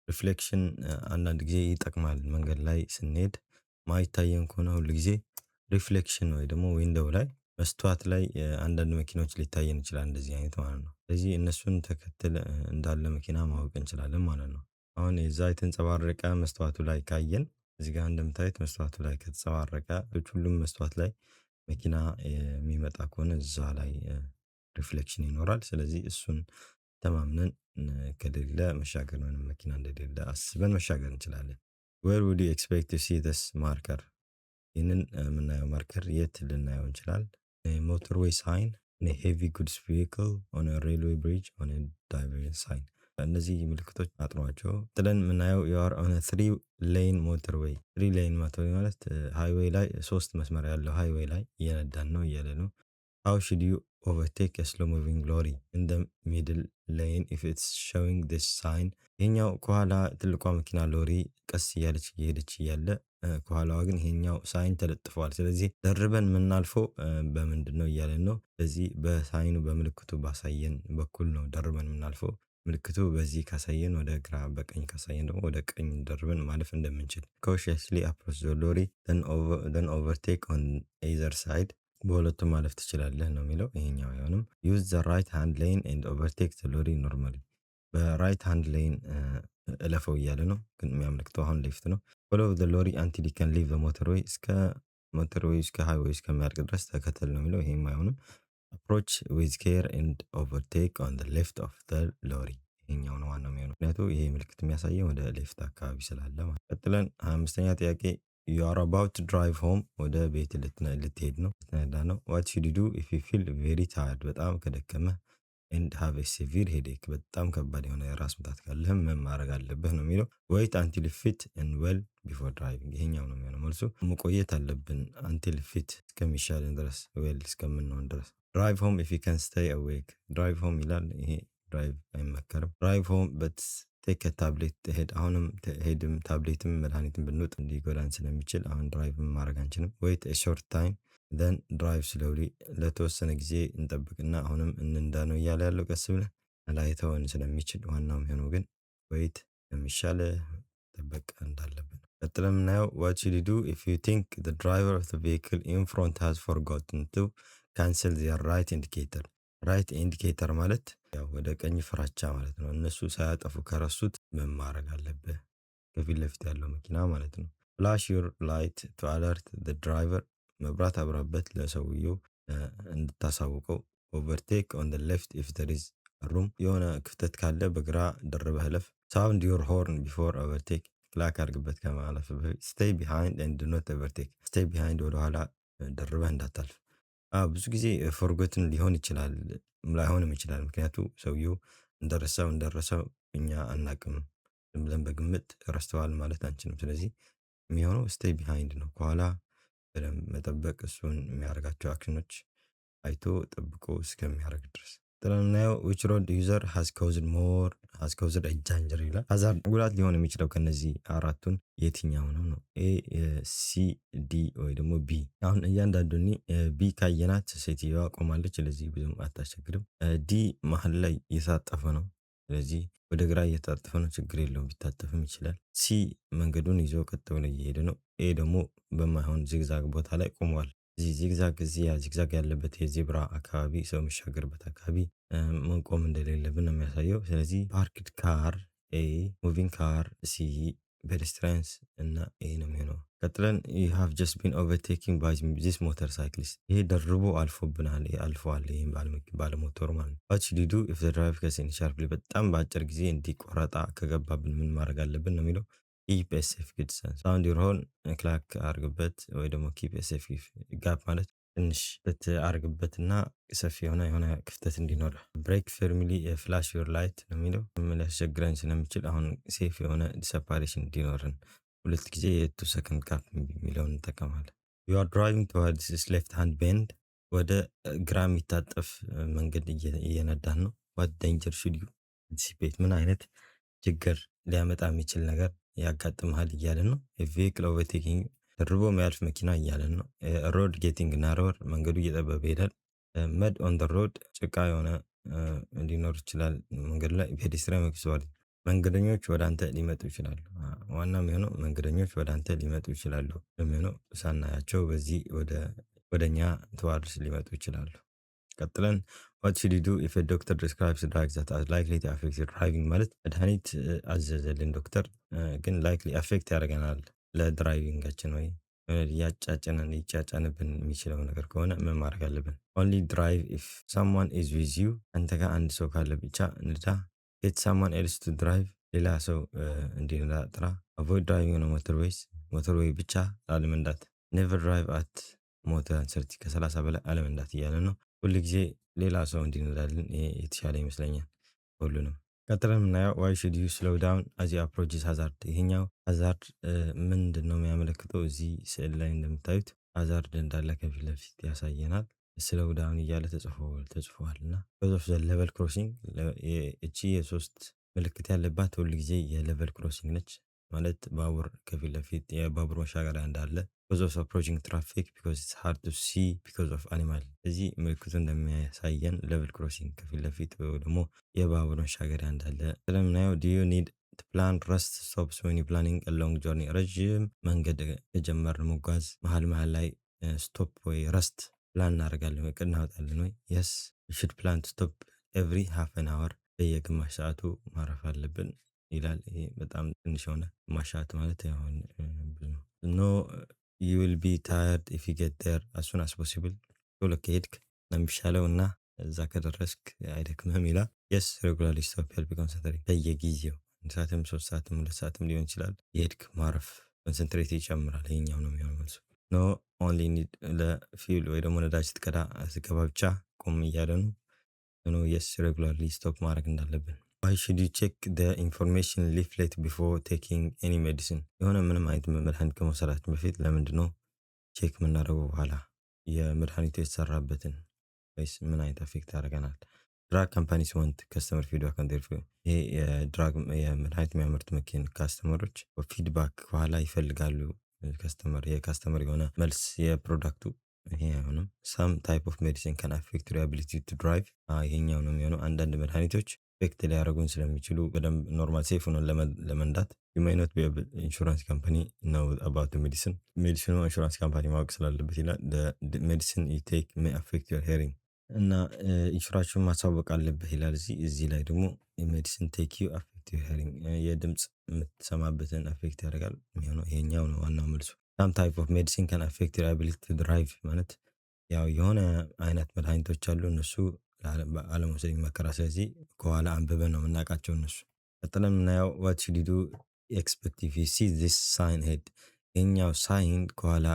ሪፍሌክሽን አንዳንድ ጊዜ ይጠቅማል። መንገድ ላይ ስንሄድ ማይታየን ከሆነ ሁል ጊዜ ሪፍሌክሽን ወይ ደግሞ ዊንዶው ላይ መስተዋት ላይ አንዳንድ መኪናዎች ሊታየን ይችላል፣ እንደዚህ አይነት ማለት ነው። ስለዚህ እነሱን ተከትል እንዳለ መኪና ማወቅ እንችላለን ማለት ነው። አሁን የዛ የተንጸባረቀ መስተዋቱ ላይ ካየን እዚህ ጋር እንደምታዩት መስተዋቱ ላይ ከተጸባረቀ ሁሉም መስተዋት ላይ መኪና የሚመጣ ከሆነ እዛ ላይ ሪፍሌክሽን ይኖራል። ስለዚህ እሱን ተማምነን ከሌለ መሻገር ምንም መኪና እንደሌለ አስበን መሻገር እንችላለን። ዌር ውድ ዩ ኤክስፔክት ቱ ሲ ዲስ ማርከር፣ ይህንን የምናየው ማርከር የት ልናየው እንችላል? ሞተርዌይ ሳይን፣ ሄቪ ጉድስ ቬሂክል፣ ኦን ሬልዌይ ብሪጅ፣ ኦን ዳይቨርጀንስ ሳይን። እነዚህ ምልክቶች አጥኗቸው። ጥለን የምናየው ዩአር ኦን ትሪ ሌን ሞተርዌይ። ትሪ ሌን ሞተርዌይ ማለት ሃይዌይ ላይ 3 መስመር ያለው ሃይዌይ ላይ እየነዳን ነው እያለ ነው። ሃው ሹድ ዩ ኦቨርቴክ ስሎ ሙቪንግ ሎሪ ኢን ዘ ሚድል ሌን ኢፍ ኢትስ ሾዊንግ ዲስ ሳይን። ይሄኛው ከኋላ ትልቋ መኪና ሎሪ ቀስ እያለች እየሄደች እያለ ከኋላዋ ግን ይሄኛው ሳይን ተለጥፈዋል። ስለዚህ ደርበን የምናልፈው በምንድን ነው እያለን ነው። በዚህ በሳይኑ በምልክቱ ባሳየን በኩል ነው ደርበን የምናልፈው። ምልክቱ በዚህ ካሳየን ወደ ግራ፣ በቀኝ ካሳየን ደግሞ ወደ ቀኝ ደርበን ማለፍ እንደምንችል። cautiously approach the lorry then overtake on either side፣ በሁለቱም ማለፍ ትችላለህ ነው የሚለው። ይሄኛው አይሆንም። use the right hand lane and overtake the lorry normally፣ በራይት ሃንድ ሌን እለፈው እያለ ነው፣ ግን የሚያመለክተው አሁን ሌፍት ነው። follow the lorry until you can leave the motorway፣ እስከ ሞተርዌይ እስከ ሃይዌይ እስከሚያልቅ ድረስ ተከተል ነው የሚለው። ይሄም አይሆንም። approach with care and overtake on the left of the lorry፣ ይሄኛው ነው ዋናው የሚሆነው። ምክንያቱም ይሄ ምልክት የሚያሳየው ወደ ሌፍት አካባቢ ስላለ ማለት። ቀጥለን 25ኛ ጥያቄ you are about to drive home፣ ወደ ቤት ልትሄድ ነው፣ ልትነዳ ነው። what should you do if you feel very tired፣ በጣም ከደከመህ ኤንድ ሃቭ ኤ ሲቪር ሄዴክ በጣም ከባድ የሆነ የራስ ምታት ካለህም ምን ማድረግ አለብህ ነው የሚለው። ዌይት አንቲል ፊት ኤንድ ዌል ቢፎር ድራይቪንግ ይሄኛው ነው የሚሆነው መልሱ። መቆየት አለብን አንቲል ፊት እስከሚሻልን ድረስ ዌል እስከምንሆን ድረስ። ድራይቭ ሆም ኢፍ ዩ ካን ስቴይ አዌክ ድራይቭ ሆም ይላል። ይሄ ድራይቭ አይመከርም። ድራይቭ ሆም በት ቴክ ታብሌት ሄድ አሁንም ሄድም ታብሌትም መድኃኒትም ብንውጥ እንዲጎዳን ስለሚችል አሁን ድራይቭም ማድረግ አንችልም። ዌይት ኤ ሾርት ታይም ደን ድራይቭ ስሎሊ ለተወሰነ ጊዜ እንጠብቅና አሁንም እንንዳ ነው እያለ ያለው። ቀስ ብለህ ላይተወን ስለሚችል ዋናው የሚሆነው ግን ዌይት የሚሻለ ጠበቅ እንዳለብን። ቀጥለን የምናየው what should you do if you think the driver of the vehicle in front has forgotten to cancel their right indicator? ራይት ኢንዲኬተር ማለት ያው ወደ ቀኝ ፍራቻ ማለት ነው። እነሱ ሳያጠፉ ከረሱት ምን ማድረግ አለብህ? ከፊት ለፊት ያለው መኪና ማለት ነው። ፍላሽ ዩር ላይት ቱ አለርት ዘ ድራይቨር መብራት አብራበት ለሰውየው እንድታሳውቀው። ኦቨርቴክ ኦን ዘ ሌፍት ኢፍ ዘር ኢዝ ሩም የሆነ ክፍተት ካለ በግራ ደርበህ እለፍ። ሳውንድ ዩር ሆርን ቢፎር ኦቨርቴክ ክላክ አድርግበት ከማለፍ በፊት። ስቴይ ቢሃይንድ ኤንድ ኖት ኦቨርቴክ ስቴይ ቢሃይንድ ወደኋላ ደርበህ እንዳታልፍ። ብዙ ጊዜ ፎርጎትን ሊሆን ይችላል ላይሆንም ይችላል። ምክንያቱ ሰውየው እንደረሳው እኛ አናቅም። ዝም ብለን በግምት ረስተዋል ማለት አንችልም። ስለዚህ የሚሆነው ስቴይ ቢሃይንድ ነው። ከኋላ በደንብ መጠበቅ እሱን የሚያደርጋቸው አክሽኖች አይቶ ጠብቆ እስከሚያደርግ ድረስ። ጥለን የምናየው ዊች ሮድ ዩዘር ሃዝ ካውዝድ ኤ ዳንጀር ይላል። ሀዛርድ ጉዳት ሊሆን የሚችለው ከነዚህ አራቱን የትኛው ነው ነው? ኤ ሲ ዲ ወይ ደግሞ ቢ። አሁን እያንዳንዱ ቢ ካየናት ሴትዮዋ ቆማለች፣ ስለዚህ ብዙም አታስቸግርም። ዲ መሀል ላይ እየታጠፈ ነው፣ ስለዚህ ወደ ግራ እየታጠፈ ነው፣ ችግር የለውም ቢታጠፍም ይችላል። ሲ መንገዱን ይዞ ቀጥ ብሎ እየሄደ ነው። ኤ ደግሞ በማይሆን ዚግዛግ ቦታ ላይ ቆሟል። እዚህ ዚግዛግ ያለበት የዜብራ አካባቢ ሰው የሚሻገርበት አካባቢ መቆም እንደሌለብን ነው የሚያሳየው። ስለዚህ ፓርክድ ካር ኤ፣ ሙቪንግ ካር ሲ፣ ፔደስትሪያንስ እና ኤ ነው የሚሆነው። ቀጥለን you have just been overtaken by this motorcyclist ይሄ ደርቦ አልፎብናል፣ ይሄ አልፈዋል፣ ይሄም ባለሞተሩ ማለት ነው። what should you do if the driver gets in sharply በጣም በአጭር ጊዜ እንዲቆረጣ ከገባብን ምን ማድረግ አለብን ነው የሚለው። ኪፕ ኤ ሴፍ ዲስታንስ ሳውንድ ዩር ሆርን ክላክ አርግበት ወይ ደግሞ ኪፕ ኤ ሴፍ ጋፕ ማለት ትንሽ አርግበትና ሰፊ የሆነ ክፍተት እንዲኖር። ብሬክ ፈርሚሊ ፍላሽ ዩር ላይት ነው የሚለው። ምን ሊያስቸግረን ስለሚችል አሁን ሴፍ የሆነ ዲሰፓሬሽን እንዲኖርን ሁለት ጊዜ የቱ ሰከንድ ጋፕ የሚለውን እንጠቀማለን። ዩ አር ድራይቪንግ ቱዋርድስ ዲስ ሌፍት ሃንድ ቤንድ ወደ ግራ የሚታጠፍ መንገድ እየነዳን ነው። ዋት ዴንጀር ሹድ ዩ አንቲሲፔት ምን አይነት ችግር ሊያመጣ የሚችል ነገር ያጋጥምሃል እያለን ነው። ቬሂክል ኦቨርቴኪንግ ደርቦ የሚያልፍ መኪና እያለን ነው። ሮድ ጌቲንግ ናሮወር መንገዱ እየጠበበ ይሄዳል። መድ ኦን ደ ሮድ ጭቃ የሆነ ሊኖር ይችላል መንገዱ ላይ። ፔዴስትሪያን መክሰዋል መንገደኞች ወደ አንተ ሊመጡ ይችላሉ። ዋና የሚሆነው መንገደኞች ወደ አንተ ሊመጡ ይችላሉ የሚሆነው ሳናያቸው በዚህ ወደኛ ተዋርስ ሊመጡ ይችላሉ። ቀጥለን what should you do if a doctor describes drugs that are likely to affect your driving ማለት መድኃኒት አዘዘልን ዶክተር ግን ላይክሊ አፌክት ያደርገናል ለድራይቪንጋችን ወይ ሊጫጫንብን የሚችለው ነገር ከሆነ ምን ማድረግ አለብን? only drive if someone is with you አንተ ጋር አንድ ሰው ካለ ብቻ ንዳ። get someone else to drive ሌላ ሰው እንዲነዳ ጥራ። avoid driving on ሞተርዌይ ብቻ አለመንዳት። never drive at ሞተር ሰርቲ ከ30 በላይ አለመንዳት እያለ ነው። ሁል ጊዜ ሌላ ሰው እንዲነዳልን የተሻለ ይመስለኛል ሁሉንም። ቀጥለን የምናየው why should you slow down as you approach this hazard ይሄኛው hazard ምንድን ነው የሚያመለክተው? እዚህ ስዕል ላይ እንደምታዩት hazard እንዳለ ከፊት ለፊት ያሳየናል። ስሎው ዳውን እያለ ተጽፏል እና because of the level crossing እቺ የሶስት ምልክት ያለባት ሁል ጊዜ የሌቨል ክሮሲንግ ነች ማለት ባቡር ከፊት ለፊት የባቡር መሻገሪያ እንዳለ because of approaching traffic because it's hard to see because of animal እዚህ ምልክቱ እንደሚያሳየን ሌቨል ክሮሲንግ ከፊት ለፊት ወይ ደግሞ የባቡር መሻገሪያ እንዳለ ስለምናየው do you need to plan rest stops when you planning a long journey ረጅም መንገድ የጀመርን መጓዝ መሀል ላይ ስቶፕ ወይ ረስት ፕላን እናደርጋለን ወይ እቅድ እናወጣለን ወይ? yes you should plan to stop every half an hour በየግማሽ ሰዓቱ ማረፍ አለብን ይላል። ይሄ በጣም ትንሽ ሆነ ግማሽ ሰዓት ማለት ያሁን ብዙ ነው። you will be tired if you get there as soon as possible ቶሎ ከሄድክ ነው የሚሻለው እና እዛ ከደረስክ አይደክምህም ይላል። yes regularly stop help concentrate በየጊዜው 1 ሰዓትም 3 ሰዓትም 2 ሰዓትም ሊሆን ይችላል የሄድክ ማረፍ ኮንሰንትሬት ይጨምራል። ይሄኛው ነው የሚሆነው መልሱ። no only need ለፊውል ወይ ደግሞ ነዳጅ ስትቀዳ ብቻ ቆም እያለ ነው። የስ ሬጉላርሊ ስቶክ ማድረግ እንዳለብን። ዋይ ሹድ ዩ ቼክ ዘ ኢንፎርሜሽን ሊፍሌት ቢፎር ቴኪንግ ኤኒ ሜዲሲን? የሆነ ምንም አይነት መድኃኒት ከመውሰዳችን በፊት ለምንድነው ቼክ የምናደርገው? በኋላ የመድኃኒቱ የተሰራበትን ወይስ ምን አይነት አፌክት ያደርገናል? ድራግ ካምፓኒስ ዋንት ከስተመር ፊድባክ ኦን ዜር ይሄ የድራግ የመድኃኒት የሚያመርቱ መኪን ካስተመሮች ፊድባክ በኋላ ይፈልጋሉ። የካስተመር የሆነ መልስ የፕሮዳክቱ ይሄ አይሆንም። ሳም ታይፕ ኦፍ ሜዲሲን ካን አፌክት ዩር አቢሊቲ ቱ ድራይቭ። ይሄኛው ነው የሚሆነው። አንዳንድ መድኃኒቶች አፌክት ሊያደርጉን ስለሚችሉ በደንብ ኖርማል ሴፍ ሆኖ ለመንዳት ዩ ሜይ ኖት ቢ ኤብል ኢንሹራንስ ካምፓኒ ነው አባውት ሜዲሲን። ሜዲሲኑ ኢንሹራንስ ካምፓኒ ማወቅ ስላለበት ይላል። ሜዲሲን ዩ ቴክ ሜይ አፌክት ዩር ሄሪንግ እና ኢንሹራንሱን ማሳወቅ አለብህ ይላል። እዚህ ላይ ደግሞ ሜዲሲን ቴክ ዩ አፌክት ዩር ሄሪንግ የድምጽ የምትሰማበትን አፌክት ያደርጋል የሚሆነው ይሄኛው ነው ዋናው መልሱ። ሳም ታይፕ ኦፍ ሜዲሲን ካን አፌክት ዩር አቢሊቲ ቱ ድራይቭ ማለት ያው የሆነ አይነት መድኃኒቶች አሉ እነሱ አለመውሰድ ይመከራል። ስለዚህ ከኋላ አንብበን ነው የምናውቃቸው እነሱ። ቀጥለን የምናየው ዋት ሹድ ዩ ዱ ኤክስፔክት ኢፍ ዩ ሲ ዚስ ሳይን ሄድ። ይሄኛው ሳይን ከኋላ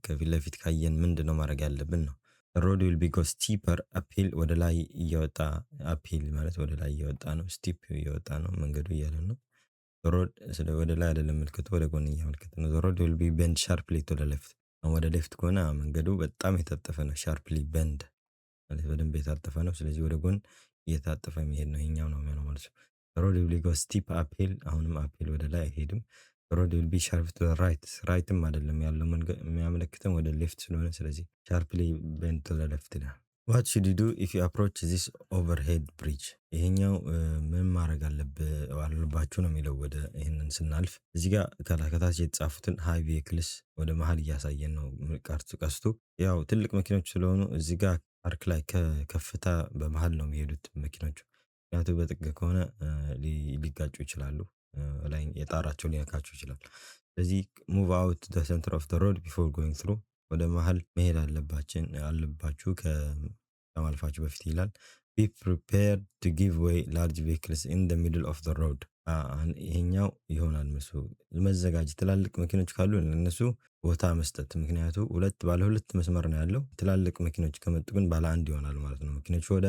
ከፊት ለፊት ካየን ምንድነው ማድረግ ያለብን ነው። ሮድ ዊል ቢ ጎ ስቲፐር አፕሂል ወደ ላይ እየወጣ አፕሂል ማለት ወደ ላይ እየወጣ ነው። ስቲፕ እየወጣ ነው መንገዱ እያለ ነው። ሮድ ወደ ላይ አይደለም ምልክቱ ወደ ጎን እያመለከተ ነው። ሮድ ዊል ቢ ቤንድ ሻርፕሊ ቱ ዘ ሌፍት። ወደ ሌፍት ከሆነ መንገዱ በጣም የታጠፈ ነው። ሻርፕሊ ቤንድ ማለት በደንብ የታጠፈ ነው። ስለዚህ ወደ ጎን እየታጠፈ የሚሄድ ነው። ይሄኛው ነው የሚሆነው ማለት ነው። ሮድ ዊል ጎ ስቲፕ አፕሂል አሁንም አፕሂል ወደ ላይ አይሄድም። ሮድ ዊል ቢ ሻርፕ ቱ ራይት ራይትም አይደለም ያለው የሚያመለክተን ወደ ሌፍት ስለሆነ ስለዚህ ሻርፕሊ ቤንድ ቱ ዘ ሌፍት ይላል። ዋት ሹድ ዩ ዱ ኢፍ ዩ አፕሮች ዚስ ኦቨርሄድ ብሪጅ? ይሄኛው ምን ማድረግ አለባችሁ ነው የሚለው። ወደ ይህንን ስናልፍ እዚህ ጋር ከታች የተጻፉትን ሃይ ቬክልስ ወደ መሀል እያሳየን ነው ቀስቱ። ያው ትልቅ መኪኖች ስለሆኑ እዚህ ጋር ፓርክ ላይ ከከፍታ በመሀል ነው የሚሄዱት መኪኖቹ። ምክንያቱም በጥግ ከሆነ ሊጋጩ ይችላሉ። ላይ የጣራቸው ሊነካቸው ይችላል። ስለዚህ ሙቭ አውት ዘ ሴንተር ኦፍ ዘ ሮድ ቢፎር ጎይንግ ትሩ ወደ መሀል መሄድ አለባችሁ ከማልፋችሁ በፊት ይላል። ቢ ፕሪፔርድ ቱ ጊቭ ዌይ ላርጅ ቬክልስ ኢን ዘ ሚድል ኦፍ ዘ ሮድ። ይሄኛው ይሆናል መልሱ። መዘጋጀት ትላልቅ መኪኖች ካሉ እነሱ ቦታ መስጠት። ምክንያቱ ባለ ሁለት መስመር ነው ያለው። ትላልቅ መኪኖች ከመጡ ግን ባለ አንድ ይሆናል ማለት ነው። መኪኖቹ ወደ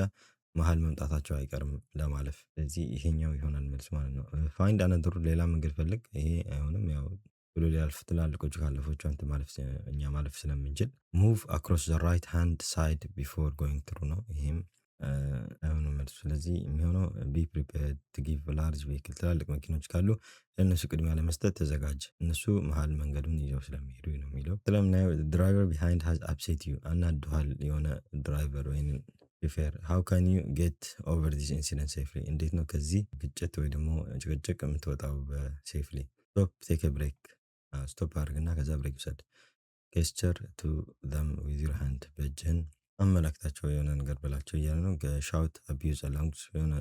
መሀል መምጣታቸው አይቀርም ለማለፍ። ስለዚህ ይሄኛው ይሆናል መልስ ማለት ነው። ፋይንድ አነዘር ሩት ሌላ መንገድ ፈልግ። ይሄ አይሆንም። ያው ብሎ ሊያልፍ ትላልቆቹ ካለፎቹ አንተ እኛ ማለፍ ስለምንችል ሙቭ አክሮስ ዘ ራይት ሃንድ ሳይድ ቢፎር ጎይንግ ትሩ ነው። ይሄም አይሆንም መልሱ። ስለዚህ የሚሆነው ቢ ፕሪፔርድ ቱ ጊቭ ላርጅ ቬሂክል ትላልቅ መኪኖች ካሉ ለእነሱ ቅድሚያ ለመስጠት ተዘጋጅ። እነሱ መሀል መንገዱን ይዘው ስለሚሄዱ ነው የሚለው። ስለምናየው ድራይቨር ቢሃይንድ ሃዝ አፕሴት ዩ አናድኋል የሆነ ድራይቨር ወይም ሹፌር። ሃው ካን ዩ ጌት ኦቨር ዲስ ኢንሲደንት ሴፍሊ? እንዴት ነው ከዚህ ግጭት ወይ ደግሞ ጭቅጭቅ የምትወጣው በሴፍሊ? ስቶፕ ቴክ ብሬክ። ስቶፕ አድርግና ከዛ ብሬክ ውሰድ። ጌስቸር ቱ ዘም ዊዝ ዩር ሃንድ በእጅህን አመላክታቸው የሆነ ነገር በላቸው እያለ ነው። ሻውት አቢዩዝ ላንጉጅ የሆነ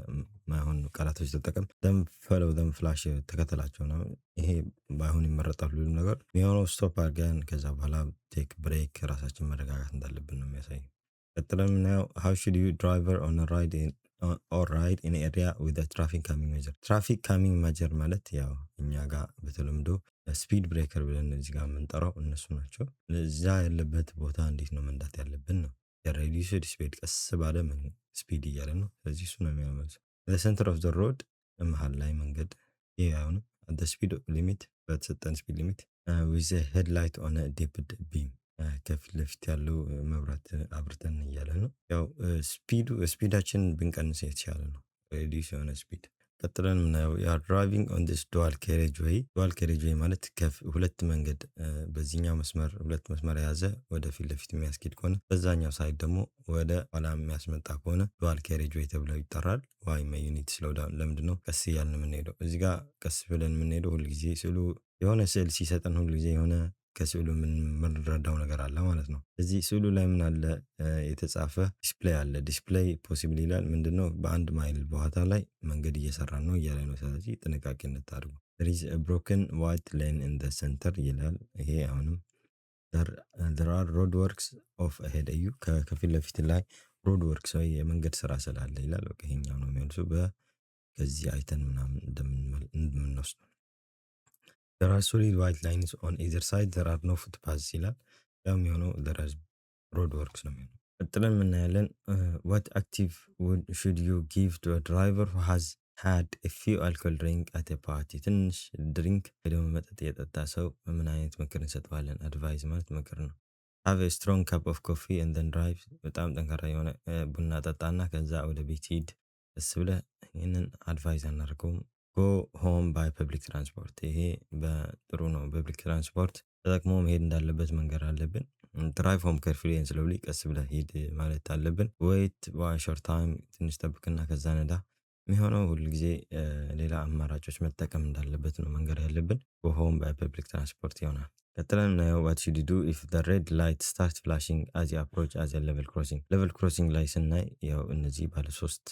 ማይሆን ቃላቶች ተጠቀም። ደም ፈለው ደም ፍላሽ ተከተላቸው ነው። ይሄ ባይሆን ይመረጣል። ሁሉም ነገር የሚሆነው ስቶፕ አድርገን ከዛ በኋላ ቴክ ብሬክ ራሳችን መረጋጋት እንዳለብን ነው የሚያሳይ። ቀጥለን የምናየው ሃው ሹድ ዩ ድራይቨር ኦን ራይድ ኢን ኤሪያ ዊዝ ትራፊክ ካሚንግ ሜጀር። ትራፊክ ካሚንግ ሜጀር ማለት ያው እኛ ጋር በተለምዶ ስፒድ ብሬከር ብለን እዚህ ጋር የምንጠራው እነሱ ናቸው። እዛ ያለበት ቦታ እንዴት ነው መንዳት ያለብን ነው። የሬዲዩስድ ስፒድ ቀስ ባለ ስፒድ እያለ ነው። ስለዚህ እሱ ነው የሚያመልሰው። ሴንተር ኦፍ ዘ ሮድ መሀል ላይ መንገድ። ይህ አሁንም ስፒድ ሊሚት በተሰጠን ስፒድ ሊሚት ዊዝ ሄድ ላይት ኦን ዲፕድ ቢም ከፊት ለፊት ያለው መብራት አብርተን እያለ ነው። ያው ስፒዳችን ብንቀንስ የተሻለ ነው። ሬዲዩስ የሆነ ስፒድ። ቀጥለን የምናየው ያ ድራይቪንግ ኦን ዲስ ዱዋል ካሬጅ ዌይ። ዱዋል ካሬጅ ዌይ ማለት ሁለት መንገድ በዚህኛው መስመር ሁለት መስመር የያዘ ወደ ፊት ለፊት የሚያስኬድ ከሆነ በዛኛው ሳይድ ደግሞ ወደ ኋላ የሚያስመጣ ከሆነ ዱዋል ካሬጅ ዌይ ተብለው ይጠራል። ዋይ ዩኒት ስሎው ዳውን። ለምንድነው ቀስ እያልን የምንሄደው? እዚህ ጋር ቀስ ብለን የምንሄደው ሁልጊዜ ስዕሉ የሆነ ስዕል ሲሰጠን ሁልጊዜ የሆነ ከስዕሉ የምንረዳው ነገር አለ ማለት ነው። እዚህ ስዕሉ ላይ ምን አለ የተጻፈ ዲስፕሌይ አለ። ዲስፕሌይ ፖሲብል ይላል። ምንድነው በአንድ ማይል ቦታ ላይ መንገድ እየሰራን ነው እያለ ነው። ስለዚህ ጥንቃቄ እንድታደርጉ። there is a broken white lane in the center ይላል። ይሄ አሁንም there are road works off ahead እዩ ከፊት ለፊት ላይ ሮድ ወርክስ ወይ የመንገድ ስራ ስላለ ይላል። በቃ ይሄኛው ነው የሚሆነው ከዚህ አይተን ምናምን እንደምንወስድ። there are solid white lines on either side there are no footpaths ይላል። ያው የሚሆነው there are road works ነው የሚሆነው። ቀጥለን የምናያለን what active would should you give to a driver who has had a few alcohol drink at a party? ትንሽ ድሪንክ ወይ ደግሞ መጠጥ የጠጣ ሰው ምን አይነት ምክር እንሰጠዋለን? አድቫይስ ማለት ምክር ነው። have a strong cup of coffee and then drive። በጣም ጠንካራ የሆነ ቡና ጠጣና ከዛ ወደ ቤት ሂድ። ቀስ ብለህ ይህንን አድቫይስ አናደርገውም። go home by public transport። ይሄ በጥሩ ነው። ፐብሊክ ትራንስፖርት ተጠቅሞ መሄድ እንዳለበት መንገር አለብን። ድራይቭ ሆም ኬርፉሊ ኤንድ ስሎሊ። ቀስ ብለህ ሂድ ማለት አለብን። ዌይት ባይ ሾርት ታይም። ትንሽ ጠብቅና ከዛ ነዳ። የሚሆነው ሁል ጊዜ ሌላ አማራጮች መጠቀም እንዳለበት ነው መንገር ያለብን። go home by public transport ይሆናል። ቀጥለን የምናየው what should you do if the red light starts flashing as you approach as a level crossing? level crossing ላይ ስናይ ያው እነዚህ ባለ ሶስት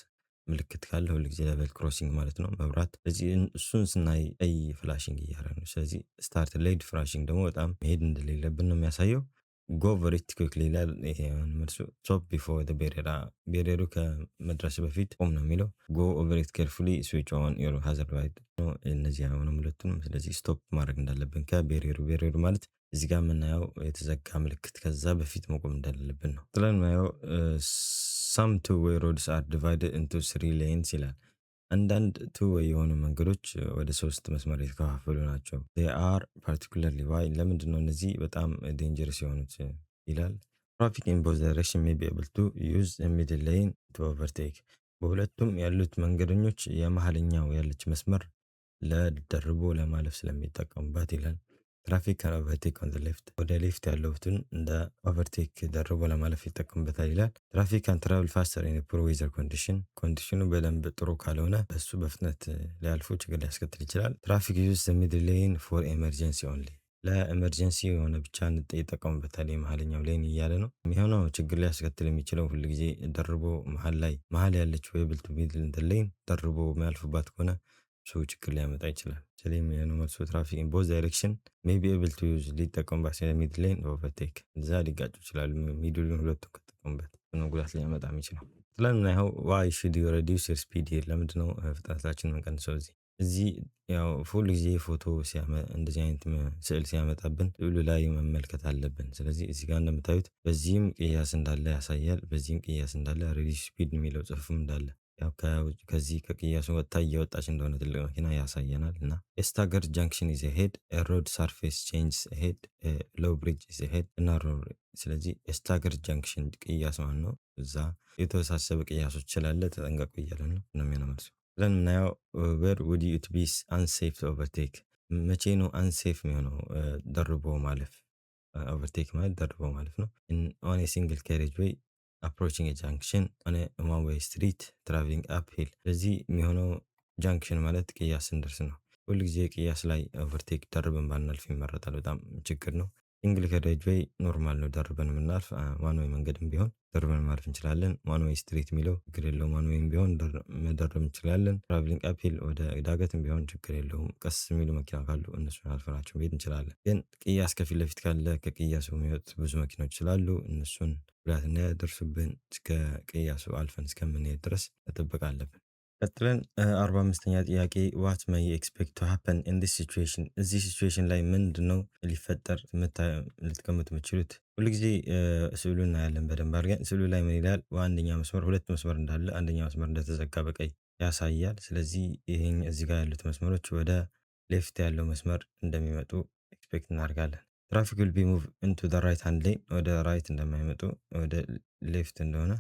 ምልክት ካለ ሁል ጊዜ ሌቨል ክሮሲንግ ማለት ነው መብራት። ስለዚህ እሱን ስናይ ቀይ ፍላሽንግ እያደረገ ነው። ስለዚህ ስታርት ሌድ ፍላሽንግ ደግሞ በጣም መሄድ እንደሌለብን ነው የሚያሳየው። ጎ ቨሪ ኩዊክሊ ይላል። ይሄ መልሱ ስቶፕ ቢፎር ዘ ቤሪየር። ቤሪየሩ ከመድረስ በፊት ቆም ነው የሚለው። ጎ ኦቨር ኢት ኬርፉሊ ስዊች ኦን ዮር ሃዛርድ ላይት ነው። እነዚህ አይሆንም ሁለቱንም። ስለዚህ ስቶፕ ማድረግ እንዳለብን ከቤሪየሩ። ቤሪየሩ ማለት እዚህ ጋር የምናየው የተዘጋ ምልክት ከዛ በፊት መቆም እንዳለብን ነው። ጥለን የምናየው some two-way roads are divided into 3 lanes ይላል። አንዳንድ ቱ ዌይ የሆኑ መንገዶች ወደ ሶስት መስመር የተከፋፈሉ ናቸው። they are particularly why። ለምንድን ነው እነዚህ በጣም ዴንጀረስ የሆኑት ይላል። traffic in both direction may be able to use a middle lane to overtake። በሁለቱም ያሉት መንገደኞች የመሀልኛው ያለች መስመር ለደርቦ ለማለፍ ስለሚጠቀሙባት ይላል። ትራፊክ ካን ኦቨርቴክ ኦን ዘ ሌፍት። ወደ ሌፍት ያለሁትን እንደ ኦቨርቴክ ደርቦ ለማለፍ ይጠቀሙበታል ይላል። ትራፊክ ካን ትራቭል ፋስተር ኢን ፑር ዌዘር ኮንዲሽን። ኮንዲሽኑ በደንብ ጥሩ ካልሆነ በሱ በፍጥነት ሊያልፉ ችግር ሊያስከትል ይችላል። ትራፊክ ዩዝ ዘ ሚድል ሌን ፎር ኤመርጀንሲ ኦንሊ። ለኤመርጀንሲ የሆነ ብቻ ይጠቀሙበታል የመሀልኛው ሌን እያለ ነው። የሚሆነው ችግር ሊያስከትል የሚችለው ሁል ጊዜ ደርቦ መሀል ያለች ወይ ብልቱ ሚድል ሌን ደርቦ የሚያልፉባት ከሆነ እሱ ችግር ሊያመጣ ይችላል። ስለዚህ የሚሆነው መልሱ ትራፊክ ኢን ቦዝ ዳይሬክሽን ሜይ ቢ ኤብል ቱ ዩዝ ሊጠቀሙባት ስለ ሚድ ሌን ኦቨርቴክ። እዛ ሊጋጩ ይችላሉ። ሚድሉን ሁለቱም ከተጠቀሙበት ነው ጉዳት ሊያመጣ የሚችለው። ጥለን ምናየው ዋይ ሹድ ዩ ሬዲዩስ ዮር ስፒድ ሂር። ለምንድን ነው ፍጥነታችን የምንቀንሰው? እዚህ ያው ሁል ጊዜ ፎቶ እንደዚህ አይነት ስዕል ሲያመጣብን ስዕሉ ላይ መመልከት አለብን። ስለዚህ እዚህ ጋር እንደምታዩት በዚህም ቅያስ እንዳለ ያሳያል፣ በዚህም ቅያስ እንዳለ ሬዲዩስ ስፒድ የሚለው ጽሑፍም እንዳለ ያው ከዚህ ከቅያሱ ወጥታ እየወጣች እንደሆነ ትልቅ መኪና ያሳየናል። እና የስታገር ጃንክሽን ኢዝ ሄድ ሮድ ሰርፌስ ቼንጅ ሄድ ሎው ብሪጅ ኢዝ ሄድ እና ስለዚህ የስታገር ጃንክሽን ቅያስ ማለት ነው። እዛ የተወሳሰበ ቅያሶች ስላለ ተጠንቀቁ እያለ ነው የሚሆነው መልሱ። ብለን የምናየው ዌር ውድ ዩ ቢ አንሴፍ ቱ ኦቨርቴክ። መቼ ነው አንሴፍ የሚሆነው? ደርቦ ማለፍ። ኦቨርቴክ ማለት ደርቦ ማለፍ ነው። ኦን ሲንግል ካሬጅ ወይ አፕሮቺንግ ጃንክሽን ኦን ዋን ዌይ ስትሪት ትራቭሊንግ አፕ ሂል። ስለዚህ የሚሆነው ጃንክሽን ማለት ቅያስ ስንደርስ ነው። ሁል ጊዜ ቅያስ ላይ ኦቨርቴክ ደርበን ባናልፍ ይመረጣል። በጣም ችግር ነው። ሲንግል ካሬጅ ወይ ኖርማል ነው ደርበን የምናልፍ። ዋን ዌይ መንገድም ቢሆን ደርበን ማለፍ እንችላለን። ዋን ዌይ ስትሪት የሚለው ችግር የለውም። ዋን ዌይም ቢሆን መደረብ እንችላለን። ትራቭሊንግ አፕሂል ወደ ዳገትም ቢሆን ችግር የለውም። ቀስ የሚሉ መኪና ካሉ እነሱን አልፈናቸው መሄድ እንችላለን። ግን ቅያስ ከፊት ለፊት ካለ ከቅያሱ የሚወጡ ብዙ መኪኖች ስላሉ እነሱን ጉዳት እንዳያደርሱብን እስከ ቅያሱ አልፈን እስከምንሄድ ድረስ መጠበቅ አለብን። ቀጥለን 45ኛ ጥያቄ ዋት መይ ኤክስፔክት ቱ ሃፐን ኢን ዲስ ሲቹዌሽን። እዚህ ሲቹዌሽን ላይ ምንድን ነው ሊፈጠር ልትገምቱ የምትችሉት? ሁልጊዜ ስዕሉ እናያለን በደንብ አድርገን። ስዕሉ ላይ ምን ይላል? በአንደኛ መስመር ሁለት መስመር እንዳለ፣ አንደኛ መስመር እንደተዘጋ በቀይ ያሳያል። ስለዚህ ይሄን እዚህ ጋር ያሉት መስመሮች ወደ ሌፍት ያለው መስመር እንደሚመጡ ኤክስፔክት እናደርጋለን። ትራፊክ ዊል ቢ ሙቭ ኢንቱ ዘ ራይት ሃንድ ሌን። ወደ ራይት እንደማይመጡ ወደ ሌፍት እንደሆነ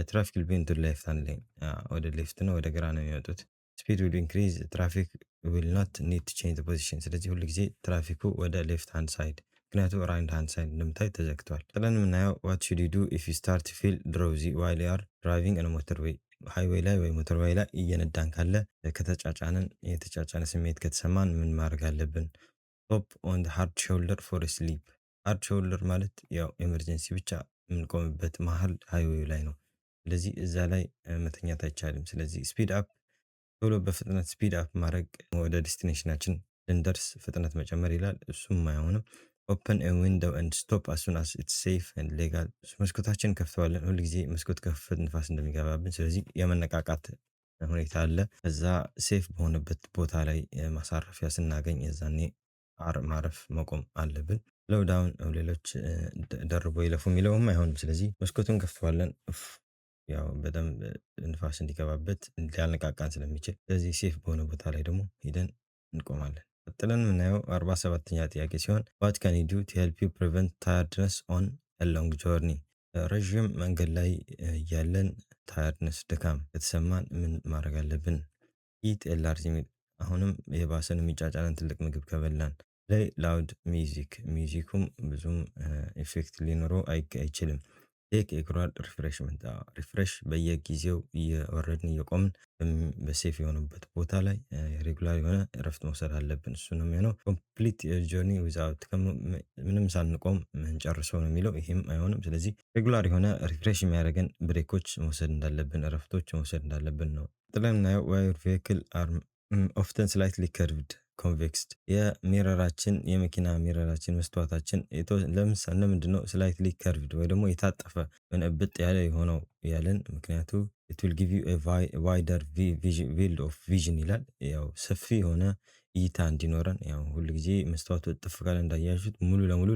ትራፊክ ዊል ቢ ኢንቱ ሌፍት ሃንድ ሌን። ወደ ሌፍት ነው ወደ ግራ ነው የሚመጡት። ስፒድ ዊል ኢንክሪዝ ትራፊክ ዊል ኖት ኒድ ቱ ቼንጅ ፖዚሽን። ስለዚህ ሁሉ ጊዜ ትራፊኩ ወደ ሌፍት ሃንድ ሳይድ፣ ምክንያቱም ራይት ሃንድ ሳይድ እንደምታይ ተዘግቷል። ጥለን የምናየው ዋት ሹድ ዩ ዱ ኢፍ ዩ ስታርት ቱ ፊል ድሮውዚ ዋይል ዩ አር ድራይቪንግ ኦን ሞተር ዌይ። ሃይዌይ ላይ ወይ ሞተር ዌይ ላይ እየነዳን ካለ ከተጫጫንን፣ የተጫጫነ ስሜት ከተሰማን ምን ማድረግ አለብን? ስቶፕ ኦን ሃርድ ሾልደር ፎር ስሊፕ። ሃርድ ሾልደር ማለት ያው ኤመርጀንሲ ብቻ የምንቆምበት መሀል ሃይዌይ ላይ ነው። ስለዚህ እዛ ላይ መተኛት አይቻልም። ስለዚህ ስፒድ አፕ፣ ቶሎ በፍጥነት ስፒድ አፕ ማድረግ፣ ወደ ዴስቲኔሽናችን ልንደርስ ፍጥነት መጨመር ይላል። እሱም አይሆንም። ኦፕን ዊንዶው ኤንድ ስቶፕ አስ ሱን አስ ኢትስ ሴፍ ኤንድ ሌጋል። መስኮታችን ከፍተዋለን። ሁልጊዜ መስኮት ከፍተን ንፋስ እንደሚገባብን፣ ስለዚህ የመነቃቃት ሁኔታ አለ። እዛ ሴፍ በሆነበት ቦታ ላይ ማሳረፊያ ስናገኝ የዛኔ ማረፍ መቆም አለብን። ስሎው ዳውን ሌሎች ደርቦ ይለፉ የሚለውም አይሆንም። ስለዚህ መስኮቱን እንከፍተዋለን ያው በደንብ ንፋስ እንዲገባበት ሊያነቃቃን ስለሚችል ስለዚህ ሴፍ በሆነ ቦታ ላይ ደግሞ ሄደን እንቆማለን። ቀጥለን የምናየው 47ኛ ጥያቄ ሲሆን ዋት ካን ዩ ዱ ቱ ሄልፕ ዩ ፕሪቨንት ታየርድነስ ኦን ኤ ሎንግ ጆርኒ? ረዥም መንገድ ላይ ያለን ታየርድነስ ድካም ከተሰማን ምን ማድረግ አለብን? ኢት ኤ ላርጅ ሚል አሁንም የባሰን የሚጫጫነን ትልቅ ምግብ ከበላን ላይ ላውድ ሚዚኩም ብዙም ኢፌክት ሊኖረው አይችልም። ቴክ የግራድ ሪፍሬሽመንት ሪፍሬሽ በየጊዜው እየወረድን እየቆምን በሴፍ የሆነበት ቦታ ላይ ሬጉላር የሆነ እረፍት መውሰድ አለብን። እሱ ነው የሚሆነው ኮምፕሊት ጆርኒ ዊዛውት ምንም ሳንቆም ምንጨርሰው ነው የሚለው ይሄም አይሆንም። ስለዚህ ሬጉላር የሆነ ሪፍሬሽ የሚያደርገን ብሬኮች መውሰድ እንዳለብን እረፍቶች መውሰድ እንዳለብን ነው። ጥለን እናየው ዋይር ቬክል አር ኦፍተን ስላይትሊ ከርቭድ ኮንቬክስድ የሚረራችን የመኪና ሚረራችን መስተዋታችን ለምንድነው ስላይትሊ ከርቭድ ወይ ደግሞ የታጠፈ እብጥ ያለ የሆነው ያለን ምክንያቱ it will give you a wider field of vision ይላል። ያው ሰፊ የሆነ እይታ እንዲኖረን ያው ሁል ጊዜ መስተዋቱ እጥፍ ካለ እንዳያችሁት ሙሉ ለሙሉ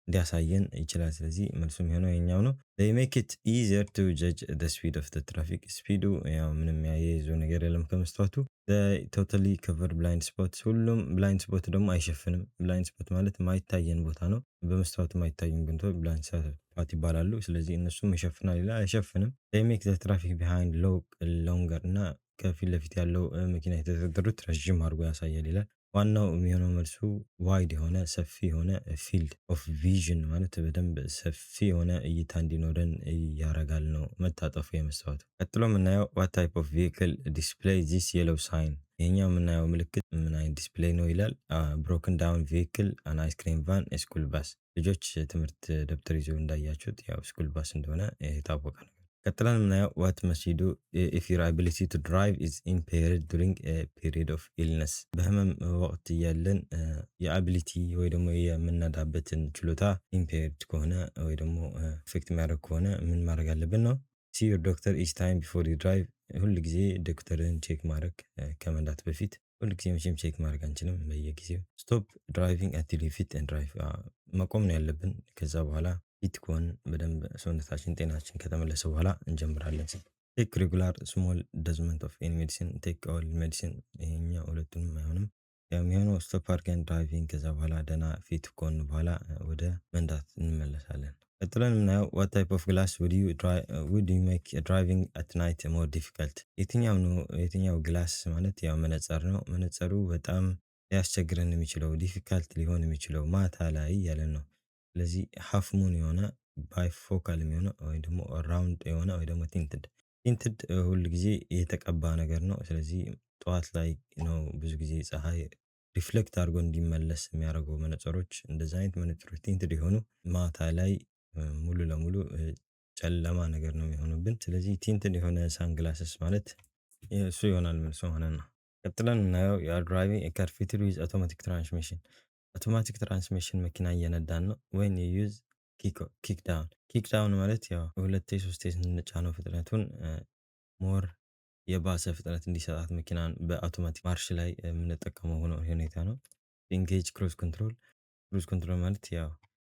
እንዲያሳየን ይችላል። ስለዚህ መልሱ የሚሆነው የኛው ነው። they make it easier to judge the speed of the traffic ስፒዱ ያው ምንም ያየይዘው ነገር የለም ከመስተዋቱ ቶታሊ ከቨር ብላይንድ ስፖት ሁሉም ብላይንድ ስፖት ደግሞ አይሸፍንም። ብላይንድ ስፖት ማለት ማይታየን ቦታ ነው። በመስተዋቱ ማይታዩን ግን ብላይንድ ስፖት ይባላሉ። ስለዚህ እነሱም ይሸፍናል ይላል አይሸፍንም። they make the traffic behind longer እና ከፊት ለፊት ያለው መኪና የተደረደሩት ረጅም አድርጎ ያሳያል ይላል። ዋናው የሚሆነው መልሱ ዋይድ የሆነ ሰፊ የሆነ ፊልድ ኦፍ ቪዥን ማለት በደንብ ሰፊ የሆነ እይታ እንዲኖረን ያረጋል ነው መታጠፉ የመስታወቱ። ቀጥሎ የምናየው what type of vehicle display this yellow sign? ይሄኛው የምናየው ምልክት ምን አይነት ዲስፕሌይ ነው ይላል። broken down vehicle, an ice cream van, a school bus። ልጆች ትምህርት ደብተር ይዘው እንዳያችሁት ያው ስኩል ባስ እንደሆነ የታወቀ ነው። ቀጥለን የምናየው what must you do if your ability to drive is impaired during a period of illness? በህመም ወቅት እያለን የአቢሊቲ ወይ ደግሞ የምናዳበትን ችሎታ ኢምፔርድ ከሆነ ወይ ደግሞ ኢፌክት የሚያደርግ ከሆነ ምን ማድረግ አለብን ነው። see your doctor each time before you drive። ሁል ጊዜ ዶክተርን ቼክ ማድረግ ከመንዳት በፊት ሁል ጊዜ መቼም ቼክ ማድረግ አንችልም በየጊዜው። ስቶፕ ድራይቪንግ until you fit and drive መቆም ነው ያለብን። ከዛ በኋላ ፊት ከሆን በደንብ ሰውነታችን ጤናችን ከተመለሰ በኋላ እንጀምራለን። ቴክ ሬጉላር ስሞል ዶዝመንት ኦፍ ኤኒ ሜዲሲን ቴክ ኦል ሜዲሲን ይሄኛ ሁለቱንም አይሆንም። ያው የሚሆነው ስቶፕ አድርገን ድራይቪንግ ከዛ በኋላ ደህና ፊት ከሆን በኋላ ወደ መንዳት እንመለሳለን። ቀጥለን የምናየው what type of glass would you make driving at night more difficult? የትኛው ግላስ ማለት ያው መነጽር ነው። መነጽሩ በጣም ሊያስቸግረን የሚችለው ዲፊካልት ሊሆን የሚችለው ማታ ላይ ያለን ነው። ስለዚህ ሃፍ ሙን የሆነ ባይፎካል የሆነ ወይ ደግሞ ራውንድ የሆነ ወይ ደግሞ ቲንትድ ሁል ጊዜ የተቀባ ነገር ነው። ስለዚህ ጠዋት ላይ ነው ብዙ ጊዜ ፀሐይ ሪፍሌክት አድርጎ እንዲመለስ የሚያደርገው መነጽሮች እንደዛ አይነት መነጽሮች ቲንትድ የሆኑ ማታ ላይ ሙሉ ለሙሉ ጨለማ ነገር ነው የሚሆኑብን። ስለዚህ ቲንትድ የሆነ ሳንግላስስ ማለት እሱ ይሆናል መልሶ ማለት ነው። ቀጥለን የምናየው you are driving a car fitted with automatic transmission። አውቶማቲክ ትራንስሚሽን መኪና እየነዳን ነው። when you use kick down ማለት ያው ሁለቴ ሶስቴ ስንጫነው ፍጥነቱን ሞር የባሰ ፍጥነት እንዲሰጣት መኪናን በአውቶማቲክ ማርሽ ላይ የምንጠቀመው ሁኔታ ነው። ኢንጌጅ ክሩዝ ኮንትሮል ማለት ያው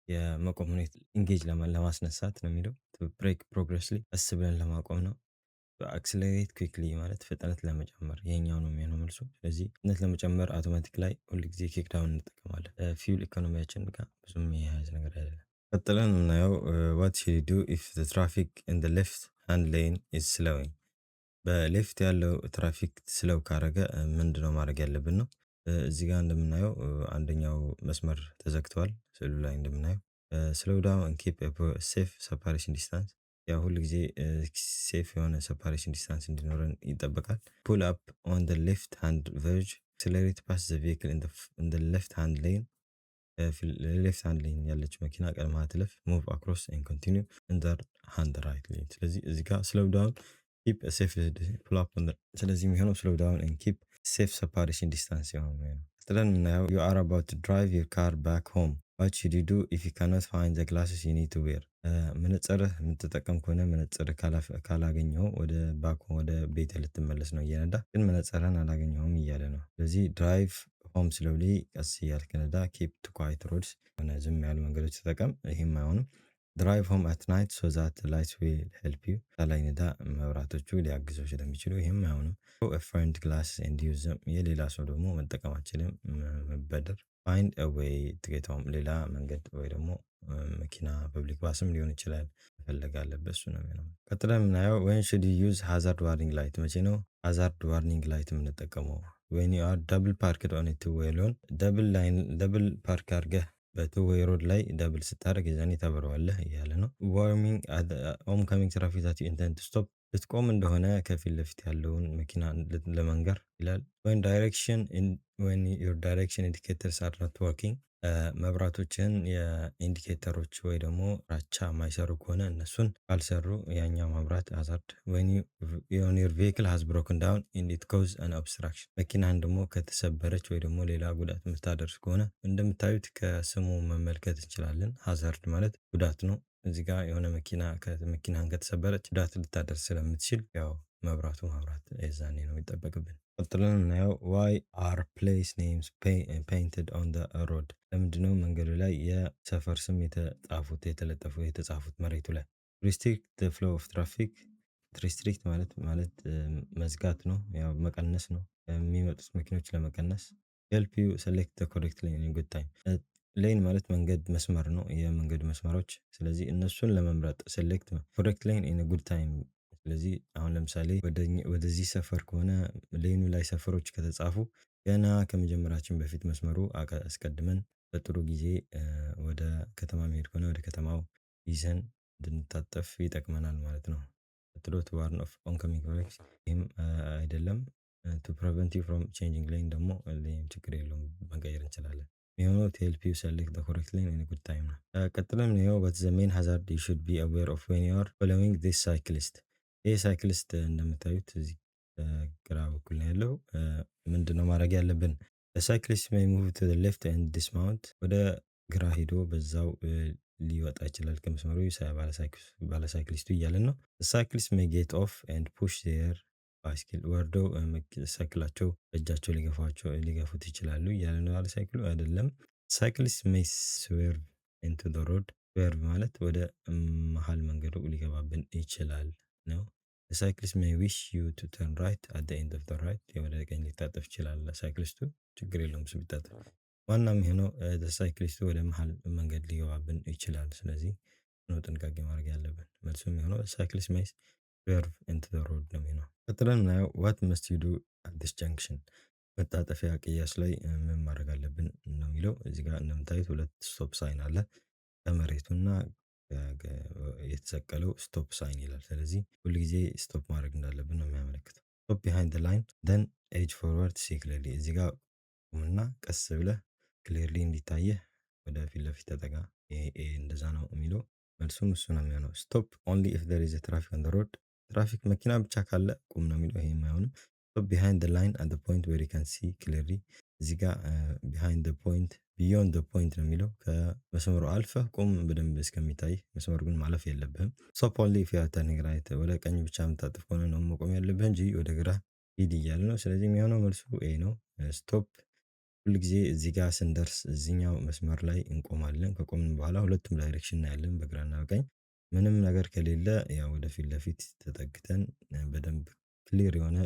የመቆም ሁኔታ ኢንጌጅ ለማስነሳት ነው የሚለው። ብሬክ ፕሮግረስሊ ቀስ ብለን ለማቆም ነው። አክስለሬት ኩዊክሊ ማለት ፍጥነት ለመጨመር ይሄኛው ነው የሚሆነው መልሱ። ስለዚህ ፍጥነት ለመጨመር አውቶማቲክ ላይ ሁል ጊዜ ኪክ ዳውን እንጠቀማለን። ፊውል ኢኮኖሚያችን ጋር ብዙም የያዘ ነገር አይደለም። ቀጥለን የምናየው what should you do if the traffic in the left hand lane is slowing? በሌፍት ያለው ትራፊክ ስለው ካረገ ምንድነው ማድረግ ያለብን ነው። እዚህ ጋር እንደምናየው አንደኛው መስመር ተዘግቷል። ስዕሉ ላይ እንደምናየው ስሎው ዳውን ኪፕ ሴፍ ሰፓሬሽን ዲስታንስ ያው ሁል ጊዜ ሴፍ የሆነ ሰፓሬሽን ዲስታንስ እንዲኖረን ይጠበቃል። ፑል አፕ ኦን the left hand verge, accelerate past the vehicle in the left hand lane። ሌፍት ሃንድ ሌን ያለች መኪና ቀድማ ትለፍ። ሙቭ አክሮስ ኤንድ ኮንቲኒው ኢን ዘ ሃንድ ራይት ሌን። ስለዚህ እዚህ ጋር ስሎው ዳውን ኪፕ ሴፍ ፑል አፕ ኦን ስለዚህ የሚሆነው ስሎው ዳውን ኤንድ ኪፕ ሴፍ ሰፓሬሽን ዲስታንስ የሆነ ነው። ቀጥለን የምናየው you are about to drive your car back home. what should you do if you cannot find the glasses you need to wear? መነጽርህ የምትጠቀም ከሆነ መነጽር ካላገኘው ወደ ቤት ልትመለስ ነው። እየነዳ ግን መነጽርህን አላገኘውም እያለ ነው። ስለዚህ ድራይቭ ሆም ስሎሊ ቀስ እያልክ ንዳ። ኪፕ ቱ ኳይት ሮድስ ሆነ ዝም ያሉ መንገዶች ተጠቀም። ይህም አይሆንም። ድራይቭ ሆም አት ናይት ሶ ዛት ላይትስ ዊል ሄልፕ ዩ። ላይ ንዳ፣ መብራቶቹ ሊያግዙ ስለሚችሉ። ይህም አይሆንም። ፍሬንድ ግላስ ኤንድ ዩዝ ዘም። የሌላ ሰው ደግሞ መጠቀማችንም መበደር። ፋይንድ አ ዌይ ቱ ጌት ሆም። ሌላ መንገድ ወይ ደግሞ መኪና ፐብሊክ ባስም ሊሆን ይችላል መፈለግ አለበት። እሱ ነው የሚሆነው። ቀጥለን የምናየው ዌን ሹድ ዩ ዩዝ ሃዛርድ ዋርኒንግ ላይት። መቼ ነው ሃዛርድ ዋርኒንግ ላይት የምንጠቀመው? ዌን ዩ አር ደብል ፓርክድ ኦን ቱ ዌይ ሎን። ደብል ፓርክ አድርገህ በቱ ዌይ ሮድ ላይ ደብል ስታደርግ የዛኔ ታበረዋለህ እያለ ነው። ዋርኒንግ ኦን ካሚንግ ትራፊክ ዛት ዩ ኢንተንድ ቱ ስቶፕ። ልትቆም እንደሆነ ከፊት ለፊት ያለውን መኪና ለመንገር ይላል። ዌን ዩር ዳይሬክሽን ኢንዲኬተርስ አር ኖት ወርኪንግ። መብራቶችን የኢንዲኬተሮች ወይ ደግሞ ራቻ የማይሰሩ ከሆነ እነሱን ካልሰሩ ያኛው መብራት ሃዛርድ። ዌን ዩር ቬሂክል ሃዝ ብሮክን ዳውን ኤንድ ኢት ኮዝ አን ኦብስትራክሽን። መኪናን ደግሞ ከተሰበረች ወይ ደግሞ ሌላ ጉዳት የምታደርስ ከሆነ እንደምታዩት ከስሙ መመልከት እንችላለን። ሃዛርድ ማለት ጉዳት ነው። እዚህ ጋር የሆነ መኪናን ከተሰበረች ጉዳት ልታደርስ ስለምትችል ያው መብራቱ ማብራት የዛኔ ነው የሚጠበቅብን። ቀጥለን የምናየው ዋይ አር ፕሌስ ኔምስ ፔይንትድ ኦን ዘ ሮድ። ለምንድነው መንገዱ ላይ የሰፈር ስም የተጻፉት መሬቱ ላይ? ሪስትሪክት ዘ ፍሎ ኦፍ ትራፊክ። ሪስትሪክት ማለት መዝጋት ነው፣ ያው መቀነስ ነው፣ የሚመጡት መኪኖች ለመቀነስ። ሄልፕ ዩ ሴሌክት ዘ ኮሬክት ሌን ኢን ጉድ ታይም። ሌን ማለት መንገድ መስመር ነው፣ የመንገድ መስመሮች። ስለዚህ እነሱን ለመምረጥ ሴሌክት ኮሬክት ሌን ኢን ጉድ ታይም። ስለዚህ አሁን ለምሳሌ ወደዚህ ሰፈር ከሆነ ሌኑ ላይ ሰፈሮች ከተጻፉ ገና ከመጀመራችን በፊት መስመሩ አስቀድመን በጥሩ ጊዜ ወደ ከተማ መሄድ ከሆነ ወደ ከተማው ይዘን እንድንታጠፍ ይጠቅመናል ማለት ነው። ቀጥሎ ቱ ዋርን ኦፍ ኦንካሚንግ ቨሂክልስ። ይህም አይደለም ቱ ፕሪቨንት ዩ ፍሮም ቼንጂንግ ሌን ደግሞ ችግር የለውም መቀየር እንችላለን። የሚሆነው ቱ ሄልፕ ዩ ሴሌክት ዘ ኮሬክት ሌን ኢን ጉድ ታይም ነው። ቀጥለን ይኸው በት ዘ ሜን ሃዛርድ ዩ ሹድ ቢ አዌር ኦፍ ዌን ዩ አር ፎሎዊንግ ዲስ ሳይክሊስት። ይህ ሳይክሊስት እንደምታዩት እዚህ ግራ በኩል ነው ያለው። ምንድነው ማድረግ ያለብን? ሳይክሊስት ሜይ ሙቭ ቱ ዘ ሌፍት ኤንድ ዲስማውንት። ወደ ግራ ሄዶ በዛው ሊወጣ ይችላል ከመስመሩ ባለሳይክሊስቱ እያለን ነው። ሳይክሊስት ሜይ ጌት ኦፍ ኤንድ ፑሽ ዜር ባይስክል። ወርደው ሳይክላቸው በእጃቸው ሊገፉት ይችላሉ እያለ ነው። ባለሳይክሉ አይደለም። ሳይክሊስት ሜይ ስዌርቭ ኢንቱ ዘ ሮድ። ስዌርቭ ማለት ወደ መሀል መንገዱ ሊገባብን ይችላል ነው። ሳይክሊስት ሜይ ዊሽ ዩ ቱ ተርን ራይት አት ዘ ኤንድ ኦፍ ዘ ራይት። ወደ ቀኝ ሊታጠፍ ይችላል ሳይክሊስቱ፣ ችግር የለውም እሱ ቢታጠፍ። ዋናም የሚሆነው ሳይክሊስቱ ወደ መሀል መንገድ ሊገባብን ይችላል። ስለዚህ ነው ጥንቃቄ ማድረግ ያለብን። መልሱ የሚሆነው ሳይክሊስት ሜይ ስዌርቭ ኢንቱ ዘ ሮድ ነው የሚሆነው። ቀጥለን እናየው ዋት መስት ዩ ዱ አት ዲስ ጃንክሽን። መታጠፊያ ቅያስ ላይ ምን ማድረግ አለብን ነው የሚለው። እዚህ ጋር እንደምታዩት ሁለት ስቶፕ ሳይን አለ። ከመሬቱና የተሰቀለው ስቶፕ ሳይን ይላል። ስለዚህ ሁል ጊዜ ስቶፕ ማድረግ እንዳለብን ነው የሚያመለክተው። ስቶፕ ቢሃይንድ ዘ ላይን ደን ኤጅ ፎርዋርድ ሲ ክሊርሊ። እዚህ ጋር ቁምና ቀስ ብለህ ክሊርሊ እንዲታየህ ወደ ፊት ለፊት ተጠጋ። እንደዛ ነው የሚለው። መልሱም እሱ ነው የሚሆነው። ስቶፕ ኦንሊ ኢፍ ዜር ኢዝ ትራፊክ ኦን ዘ ሮድ። ትራፊክ መኪና ብቻ ካለ ቁም ነው የሚለው። ይሄም አይሆንም። ስቶፕ ቢሃይንድ ዘ ላይን አት ዘ ፖይንት ዌር ዩ ካን ሲ ክሊርሊ። እዚህ ጋር ቢሃይንድ ዘ ፖይንት ቢዮንድ ዘ ፖይንት ነው የሚለው። ከመስመሩ አልፈህ ቁም በደንብ እስከሚታይ። መስመሩ ግን ማለፍ የለብህም። ስቶፕ ኦንሊ ኢፍ ዩ አር ተርኒንግ ራይት። ወደ ቀኝ ብቻ የምታጥፍ ከሆነ ነው መቆም ያለብህ እንጂ ወደ ግራ ሂድ እያለ ነው። ስለዚህ የሚሆነው መልሱ ኤ ነው። ስቶፕ ሁል ጊዜ እዚህ ጋር ስንደርስ እዚኛው መስመር ላይ እንቆማለን። ከቆምን በኋላ ሁለቱም ዳይሬክሽን እናያለን፣ በግራና በቀኝ። ምንም ነገር ከሌለ ያው ወደፊት ለፊት ተጠግተን በደንብ ክሊር የሆነ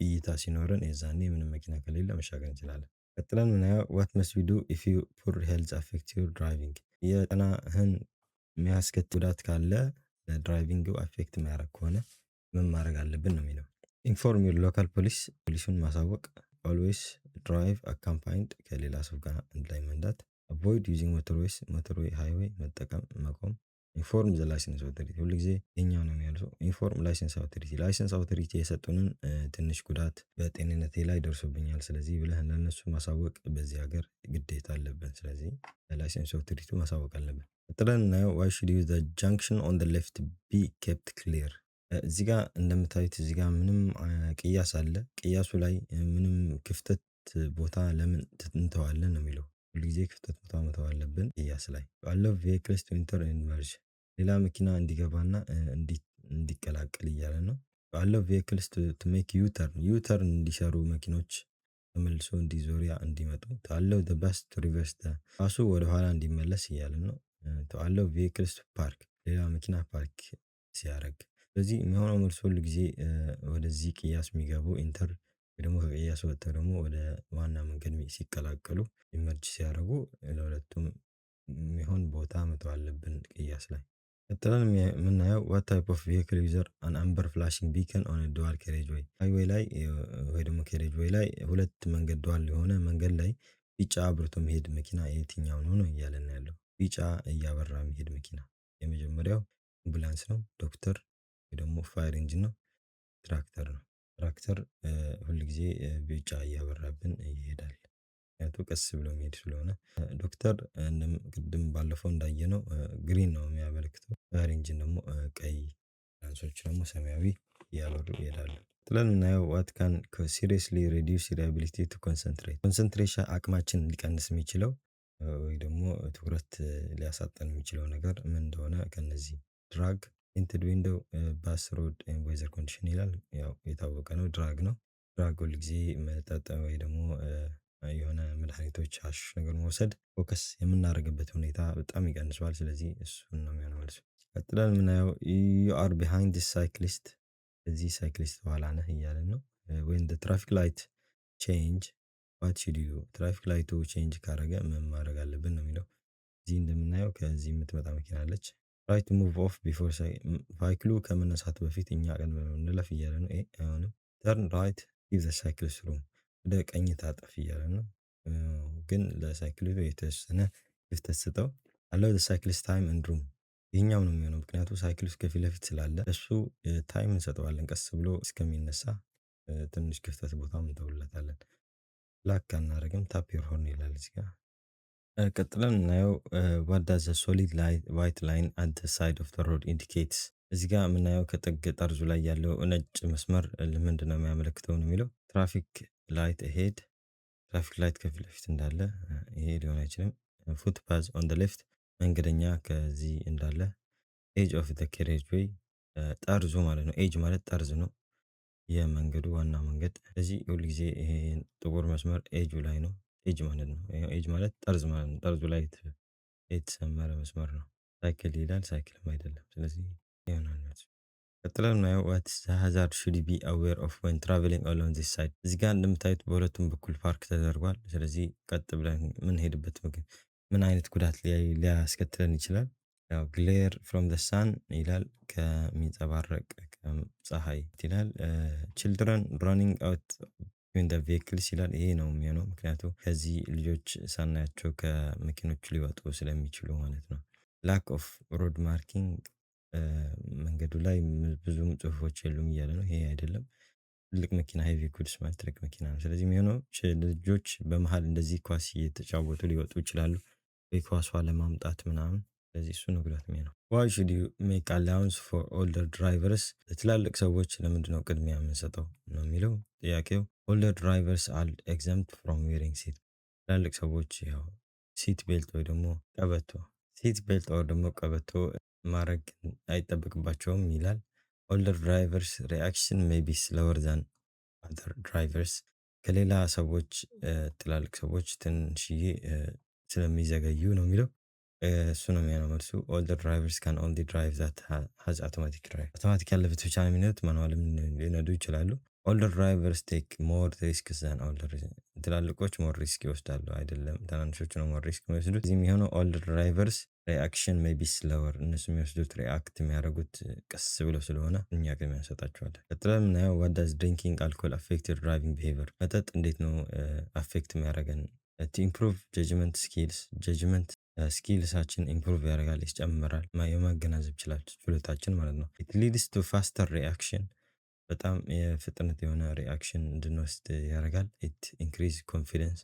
እይታ ሲኖረን የዛኔ ምንም መኪና ከሌለ መሻገር እንችላለን። ቀጥለን ምናየው ዋት መስት ዊ ዱ ኢፍ ዩ ፑር ሄልዝ አፌክት ዩር ድራይቪንግ። የጤናህን የሚያስከትል ጉዳት ካለ ድራይቪንግ አፌክት የሚያደርግ ከሆነ ምን ማድረግ አለብን ነው የሚለው። ኢንፎርም ዩር ሎካል ፖሊስ። ፖሊሱን ማሳወቅ። ኦልዌይስ ድራይቭ አካምፓኒድ ከሌላ ሰው ጋር አንድ ላይ መንዳት። አቮይድ ዩዚንግ ሞተርዌይ ሃይዌይ መጠቀም መቆም። ኢንፎርም ዘ ላይሰንስ አውቶሪቲ። ሁሉ ጊዜ የኛው ነው የሚያልሰው። ኢንፎርም ላይሰንስ አውቶሪቲ። ላይሰንስ አውቶሪቲ የሰጡንን ትንሽ ጉዳት በጤንነቴ ላይ ደርሶብኛል ስለዚህ ብለህ ለእነሱ ማሳወቅ በዚህ ሀገር ግዴታ አለብን። ስለዚህ ላይሰንስ አውቶሪቲ ማሳወቅ አለብን። ቀጥለን እናየው ዋይ ሹድ ዩ ዘ ጃንክሽን ኦን ዘ ሌፍት ቢ ኬፕት ክሊር። እዚህ ጋር እንደምታዩት እዚህ ጋር ምንም ቅያስ አለ። ቅያሱ ላይ ምንም ክፍተት ቦታ ለምን እንተዋለን ነው የሚለው። ሁልጊዜ ክፍተት ቦታ መተው አለብን ቅያስ ላይ። አለው ቬሂክልስ ቱ ኢንተር ኤንድ መርጅ። ሌላ መኪና እንዲገባና እንዲቀላቀል እያለ ነው። አለው ቬሂክልስ ቱ ሜክ ዩተርን እንዲሰሩ መኪኖች ተመልሶ እንዲዞር እንዲመጡ to allow the bus to reverse the ራሱ ወደኋላ እንዲመለስ እያልን ነው። to allow vehicles to park ሌላ መኪና ፓርክ ሲያደርግ ስለዚህ የሚሆነው መልስ ሁል ጊዜ ወደዚህ ቅያስ የሚገቡ ኢንተር ወይ ደግሞ ከቅያስ ወጥተው ደግሞ ወደ ዋና መንገድ ሲቀላቀሉ ኢመርጅ ሲያደርጉ ለሁለቱም የሚሆን ቦታ መተው አለብን ቅያስ ላይ። ቀጥለን የምናየው what type of vehicle user an amber flashing beacon on a dual carriageway ሃይዌይ ላይ ወይ ደግሞ carriageway ላይ ሁለት መንገድ ዱዋል የሆነ መንገድ ላይ ቢጫ አብርቶ የሚሄድ መኪና የትኛው ነው ነው እያለን ያለው። ቢጫ እያበራ የሚሄድ መኪና የመጀመሪያው አምቡላንስ ነው፣ ዶክተር ወይ ደግሞ ፋየር ኢንጂን ነው፣ ትራክተር ነው። ትራክተር ሁል ጊዜ ቢጫ እያበራብን ይሄዳል። ምክንያቱም ቀስ ብሎ የሚሄድ ስለሆነ። ዶክተር ቅድም ባለፈው እንዳየነው ግሪን ነው የሚያመለክተው። ፋየር ኢንጂን ደግሞ ቀይ፣ አምቡላንሶች ደግሞ ሰማያዊ እያበሩ ይሄዳሉ። ጥለን የምናየው what can seriously reduce your ability to concentrate ኮንሰንትሬሽን አቅማችንን ሊቀንስ የሚችለው ወይ ደግሞ ትኩረት ሊያሳጣን የሚችለው ነገር ምን እንደሆነ ከነዚህ ድራግ ኢንትድ ዊንዶው ባስ ሮድ ዌዘር ኮንዲሽን ይላል። ያው የታወቀ ነው ድራግ ነው። ድራግ ሁል ጊዜ መጠጥ ወይ ደግሞ የሆነ መድኃኒቶች ሀሺሽ ነገር መውሰድ ፎከስ የምናደርግበት ሁኔታ በጣም ይቀንሰዋል። ስለዚህ እሱን ነው የሚሆነው መልሱ። ቀጥለን የምናየው you are behind this cyclist እዚህ ሳይክሊስት በኋላ ነህ እያለን ነው። when the traffic light change what should you do ትራፊክ ላይቱ ቼንጅ ካደረገ ምን ማድረግ አለብን ነው የሚለው። እዚህ እንደምናየው ከዚህ የምትመጣ መኪና አለች። try to move off before ሳይክሉ ከመነሳቱ በፊት እኛ ቀድመን እንለፍ እያለ ነው። አይሆንም። turn right give the cyclist room ወደ ቀኝ ታጠፍ እያለ ነው። ግን ለሳይክሉ የተወሰነ ክፍተት ስጠው። allow the cyclist time and room ይሄኛው ነው የሚሆነው ምክንያቱም ሳይክል ውስጥ ከፊት ለፊት ስላለ እሱ ታይም እንሰጠዋለን ቀስ ብሎ እስከሚነሳ ትንሽ ክፍተት ቦታም እንተውለታለን። ላክ አናደርግም ታፕ ዮር ሆርን ይላል እዚህ ጋር። ቀጥለን እናየው what does a solid white line at the side of the road indicates እዚህ ጋር የምናየው ከጥግ ጠርዙ ላይ ያለው ነጭ መስመር ምንድን ነው የሚያመለክተው ነው የሚለው። ትራፊክ ላይት ሄድ ትራፊክ ላይት ከፊት ለፊት እንዳለ ይሄ ሊሆን አይችልም። ፉት ፓዝ ኦን ደ ሌፍት መንገደኛ ከዚህ እንዳለ። ኤጅ ኦፍ ዘ ኬሬጅ ዌይ ጠርዙ ማለት ነው። ኤጅ ማለት ጠርዝ ነው የመንገዱ ዋና መንገድ። ስለዚህ ሁል ጊዜ ይሄን ጥቁር መስመር ኤጁ ላይ ነው። ኤጅ ማለት ነው። ኤጅ ማለት ጠርዝ ማለት ነው። ጠርዙ ላይ የተሰመረ መስመር ነው። ሳይክል ይላል ሳይክልም አይደለም። ስለዚህ ይሆናል ማለት ነው። ቀጥለን የምናየው what hazard should you be aware of when traveling along this side እዚህ ጋር እንደምታዩት በሁለቱም በኩል ፓርክ ተደርጓል። ስለዚህ ቀጥ ብለን የምንሄድበት ምን አይነት ጉዳት ሊያስከትለን ይችላል? ያው ግሌር ፍሮም ዘ ሳን ይላል ከሚንጸባረቅ ፀሐይ ይላል። ችልድረን ራኒንግ አውት ኢን ዘ ቬሂክልስ ይላል። ይሄ ነው የሚሆነው ምክንያቱም ከዚህ ልጆች ሳናያቸው ከመኪኖቹ ሊወጡ ስለሚችሉ ማለት ነው። ላክ ኦፍ ሮድ ማርኪንግ መንገዱ ላይ ብዙም ጽሁፎች የሉም እያለ ነው። ይሄ አይደለም ትልቅ መኪና ሄቪ ጉድስ ማለት ትልቅ መኪና ነው። ስለዚህ የሚሆነው ልጆች በመሃል እንደዚህ ኳስ እየተጫወቱ ሊወጡ ይችላሉ ወይ ኳሷ ለማምጣት ምናምን። ስለዚህ እሱ ነው ጉዳት የሚሆነው። why should you make allowance for older drivers ለትላልቅ ሰዎች ለምንድነው ቅድሚያ የምንሰጠው ነው የሚለው ጥያቄው። older drivers are exempt from wearing seat ትላልቅ ሰዎች ያው ሲት ቤልት ወይ ደግሞ ቀበቶ ሲት ቤልት ወይ ደግሞ ቀበቶ ማድረግ አይጠበቅባቸውም ይላል። older drivers reaction may be slower than other drivers ከሌላ ሰዎች ትላልቅ ሰዎች ትንሽዬ ስለሚዘገዩ ነው የሚለው። እሱ ነው የሚሆነው መልሱ። older drivers can only drive that has automatic drive አውቶማቲክ ያለበት ብቻ ነው የሚነዱት፣ ማኑዋልም ሊነዱ ይችላሉ። older drivers take more risks than older ትላልቆች ሞር ሪስክ ይወስዳሉ አይደለም ትናንሾቹ ነው ሞር ሪስክ የሚወስዱት። እዚህ የሚሆነው older drivers reaction may be slower እነሱ የሚወስዱት ሪአክት የሚያደርጉት ቀስ ብሎ ስለሆነ እኛ ቅድሚያ እንሰጣቸዋለን። ቀጥለን የምናየው what does drinking alcohol affect your driving behavior መጠጥ እንዴት ነው አፌክት የሚያደርገን? to improve judgment skills judgment ስኪልሳችን ኢምፕሩቭ ያደርጋል ይጨምራል። የማገናዘብ ችሎታችን ማለት ነው። it leads to faster reaction በጣም የፍጥነት የሆነ ሪአክሽን እንድንወስድ ያደርጋል። it increase confidence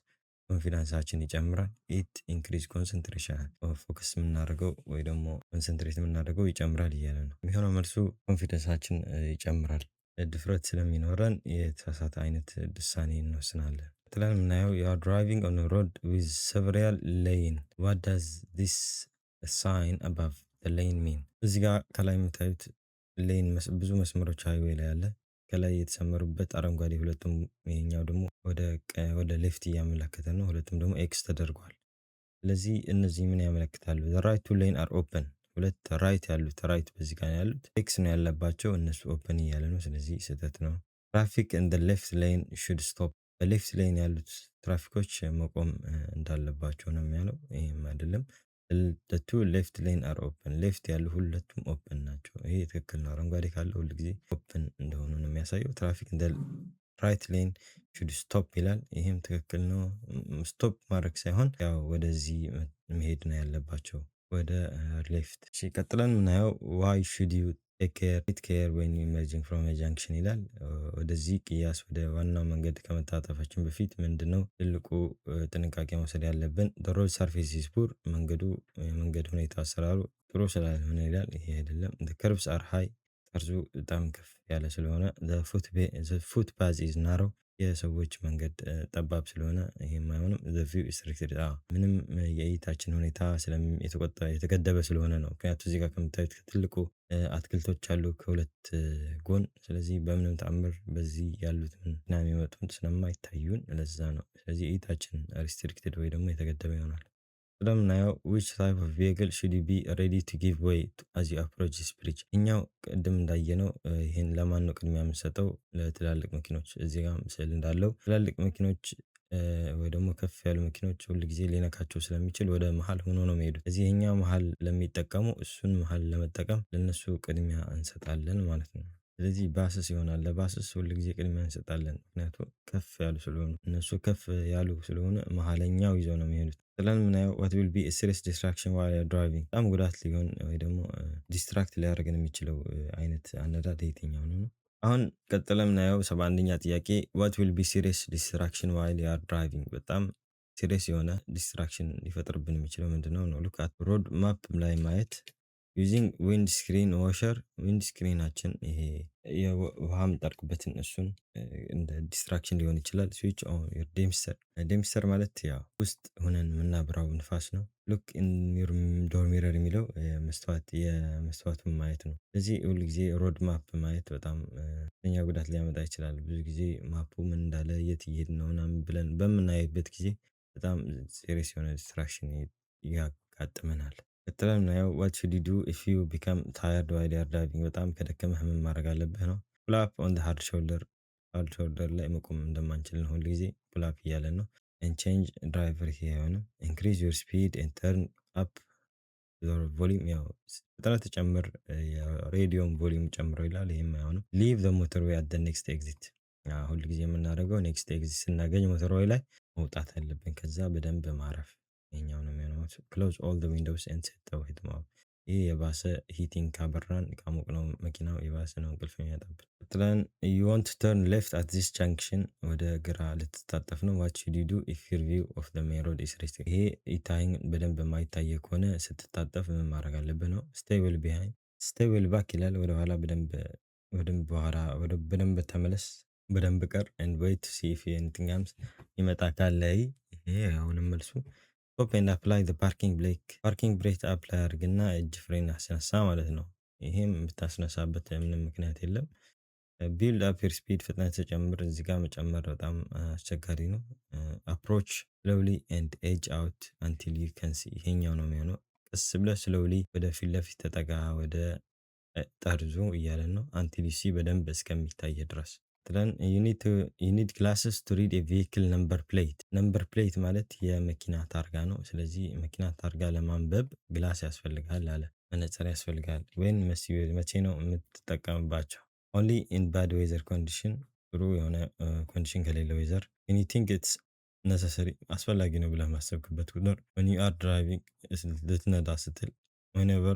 ኮንፊደንሳችን ይጨምራል። it increase concentration ፎከስ የምናደርገው ወይ ደግሞ ኮንሰንትሬት የምናደርገው ይጨምራል እያለ ነው የሚሆነው መልሱ። ኮንፊደንሳችን ይጨምራል ድፍረት ስለሚኖረን የተሳሳተ አይነት ውሳኔ እንወስናለን። ቀጥለን የምናየው you are driving on a road with several lane what does this sign above the lane mean እዚህ ጋር ከላይ የምታዩት ሌን ብዙ መስመሮች ሃይዌይ ላይ አለ። ከላይ የተሰመሩበት አረንጓዴ ሁለቱም ይሄኛው ደግሞ ወደ ሌፍት እያመለከተ ነው። ሁለቱም ደግሞ ኤክስ ተደርጓል። ስለዚህ እነዚህ ምን ያመለክታሉ? ዘ ራይት ቱ ሌን አር ኦፕን። ሁለት ራይት ያሉት ራይት በዚህ ጋር ያሉት ኤክስ ነው ያለባቸው እነሱ ኦፕን እያለ ነው። ስለዚህ ስህተት ነው። ትራፊክ ኢን ዘ ሌፍት ሌን ሹድ ስቶፕ። በሌፍት ሌን ያሉት ትራፊኮች መቆም እንዳለባቸው ነው የሚያለው። ይሄም አይደለም። ቱ ሌፍት ሌን አር ኦፕን። ሌፍት ያሉ ሁለቱም ኦፕን ናቸው። ይሄ ትክክል ነው። አረንጓዴ ካለ ሁል ጊዜ ኦፕን እንደሆኑ ነው የሚያሳየው። ትራፊክ ኢን ዘ ራይት ሌን ሹድ ስቶፕ ይላል። ይሄም ትክክል ነው። ስቶፕ ማድረግ ሳይሆን ያው ወደዚህ መሄድ ነው ያለባቸው ወደ ሌፍት። እሺ ቀጥለን የምናየው ዋይ ሹድ ዩ ቴክ ኬር ዌን ዩ ኢመርጂንግ ፍሮም ኤ ጃንክሽን ይላል። ወደዚህ ቅያስ ወደ ዋናው መንገድ ከመታጠፋችን በፊት ምንድነው ትልቁ ጥንቃቄ መውሰድ ያለብን? ሮድ ሰርፌስ ኢዝ ፑር። የመንገድ ሁኔታ አሰራሩ ጥሩ ስላልሆነ ይላል። ይሄ አይደለም። ከርብስ አር ሃይ። ጠርዙ በጣም ከፍ ያለ ስለሆነ ፉት ፓዝ ኢዝ ናሮ። የሰዎች መንገድ ጠባብ ስለሆነ ይሄም አይሆንም። ዘ ቪው ኢዝ ሪስትሪክትድ። ምንም የእይታችን ሁኔታ የተገደበ ስለሆነ ነው። ምክንያቱም እዚህ ጋር ከምታዩት ትልቁ አትክልቶች አሉ ከሁለት ጎን። ስለዚህ በምንም ተአምር በዚህ ያሉት እና የሚመጡት ስለማይታዩን ለዛ ነው። ስለዚህ እይታችን ሪስትሪክትድ ወይ ደግሞ የተገደበ ይሆናል። ስለምናየው which type of vehicle should you be ready to give way to as you approach this bridge? እኛው ቅድም እንዳየነው ይሄን ለማን ነው ቅድሚያ የምንሰጠው? ለትላልቅ መኪኖች። እዚህ ጋር ምስል እንዳለው ትላልቅ መኪኖች ወይ ደግሞ ከፍ ያሉ መኪኖች ሁል ጊዜ ሊነካቸው ስለሚችል ወደ መሃል ሆኖ ነው የሚሄዱት። እዚህ ይሄኛው መሃል ለሚጠቀሙ እሱን መሃል ለመጠቀም ለነሱ ቅድሚያ እንሰጣለን ማለት ነው። ስለዚህ ባስስ ይሆናል። ለባስስ ሁል ጊዜ ቅድሚያ እንሰጣለን። ምክንያቱም ከፍ ያሉ ስለሆኑ እነሱ ከፍ ያሉ ስለሆነ መሃለኛው ይዘው ነው የሚሄዱት። ጥለን የምናየው what will be a serious distraction while you're driving? በጣም ጉዳት ሊሆን ወይ ደግሞ ዲስትራክት ሊያደርገን የሚችለው አይነት አነዳድ የትኛው ነው? አሁን ቀጥለን የምናየው 71ኛ ጥያቄ what will be serious distraction while you are driving? በጣም ሲሪየስ የሆነ ዲስትራክሽን ሊፈጥርብን የሚችለው ምንድነው ነው? ሉክ አት ሮድ ማፕ ላይ ማየት ዩዚንግ ዊንድ ስክሪን ዋሸር። ዊንድ ስክሪናችን ይሄ የውሃ የምንጠርቅበትን እሱን እንደ ዲስትራክሽን ሊሆን ይችላል። ስዊች ኦን ዩር ዴምስተር። ዴምስተር ማለት ያው ውስጥ ሆነን የምናብራው ንፋስ ነው። ሉክ ኢን ዩር ዶር ሚረር የሚለው የመስታወቱን ማየት ነው። ስለዚህ ሁል ጊዜ ሮድ ማፕ ማየት በጣም ከፍተኛ ጉዳት ሊያመጣ ይችላል። ብዙ ጊዜ ማፑ ምን እንዳለ የት እየሄድን ነው ምናምን ብለን በምናይበት ጊዜ በጣም ሲሪየስ የሆነ ዲስትራክሽን ያጋጥመናል። ቀጥለን የምናየው what should you do if you become tired while you are driving? በጣም ከደከመህ ምን ማድረግ አለብህ ነው። pull up on the hard shoulder። ሃርድ ሾልደር ላይ መቆም እንደማንችል ነው ሁል ጊዜ pull up እያለን ነው። and change driver ይሄ አይሆንም። increase your speed and turn up your volume። ያው ፍጥነት ጨምር የሬዲዮን ቮሊዩም ጨምረው ይላል። ይሄም አይሆንም። leave the motorway at the next exit። ሁል ጊዜ የምናደርገው ኔክስት ኤግዚት ስናገኝ ሞተርዌይ ላይ መውጣት አለብን። ከዛ በደንብ ማረፍ ይሄኛው ነው የሚሆነው። ክሎዝ ኦል ዘ ዊንዶውስ ኤንድ ሴት ዘ ሂት ማፕ። ይሄ የባሰ ሂቲንግ ካበራን ካሞቅነው መኪናው የባሰ ነው እንቅልፍ የሚያጣብን። ቀጥለን ዩ ዋንት ቱ ተርን ሌፍት አት ዚስ ጃንክሽን። ወደ ግራ ልትታጠፍ ነው። ዋት ሹድ ዩ ዱ ኢፍ ዩር ቪው ኦፍ ዘ ሜን ሮድ ኢዝ ሪስትሪክትድ? ይሄ ይታይን በደንብ የማይታየ ከሆነ ስትታጠፍ ምን ማድረግ አለብህ ነው። ስቴይ ዌል ቢሃይንድ። ስቴይ ዌል ባክ ይላል። ወደ ኋላ በደንብ ተመለስ፣ በደንብ ቀር and wait to see if anything else ይመጣ ካለ ይሄ አሁንም መልሱ ስቶፕ ኤንድ አፕላይ ዘ ፓርኪንግ ብሬክ። ፓርኪንግ ብሬክ አፕላይ አድርግና እጅ ፍሬን አስነሳ ማለት ነው። ይሄም የምታስነሳበት ምንም ምክንያት የለም። ቢልድ አፕ ዩር ስፒድ። ፍጥነት ተጨምር። እዚህ ጋር መጨመር በጣም አስቸጋሪ ነው። አፕሮች ስሎውሊ ኤንድ ኤጅ አውት አንቲል ዩ ካን ሲ። ይሄኛው ነው የሚሆነው። ቀስ ብለህ ስሎውሊ ወደ ፊት ለፊት ተጠጋ፣ ወደ ጠርዙ እያለን ነው። አንቲል ዩ ሲ በደንብ እስከሚታይ ድረስ ጥለን you need glasses to read a vehicle number plate። ነምበር ፕሌት ማለት የመኪና ታርጋ ነው። ስለዚህ መኪና ታርጋ ለማንበብ ግላስ ያስፈልጋል አለ፣ መነጽር ያስፈልጋል። ወይን መቼ ነው የምትጠቀምባቸው? only in bad weather condition። ጥሩ የሆነ ኮንዲሽን ከሌለ ዌዘር። when you think it's necessary አስፈላጊ ነው ብለህ ማሰብክበት ቁጥር። when you are driving ልትነዳ ስትል። whenever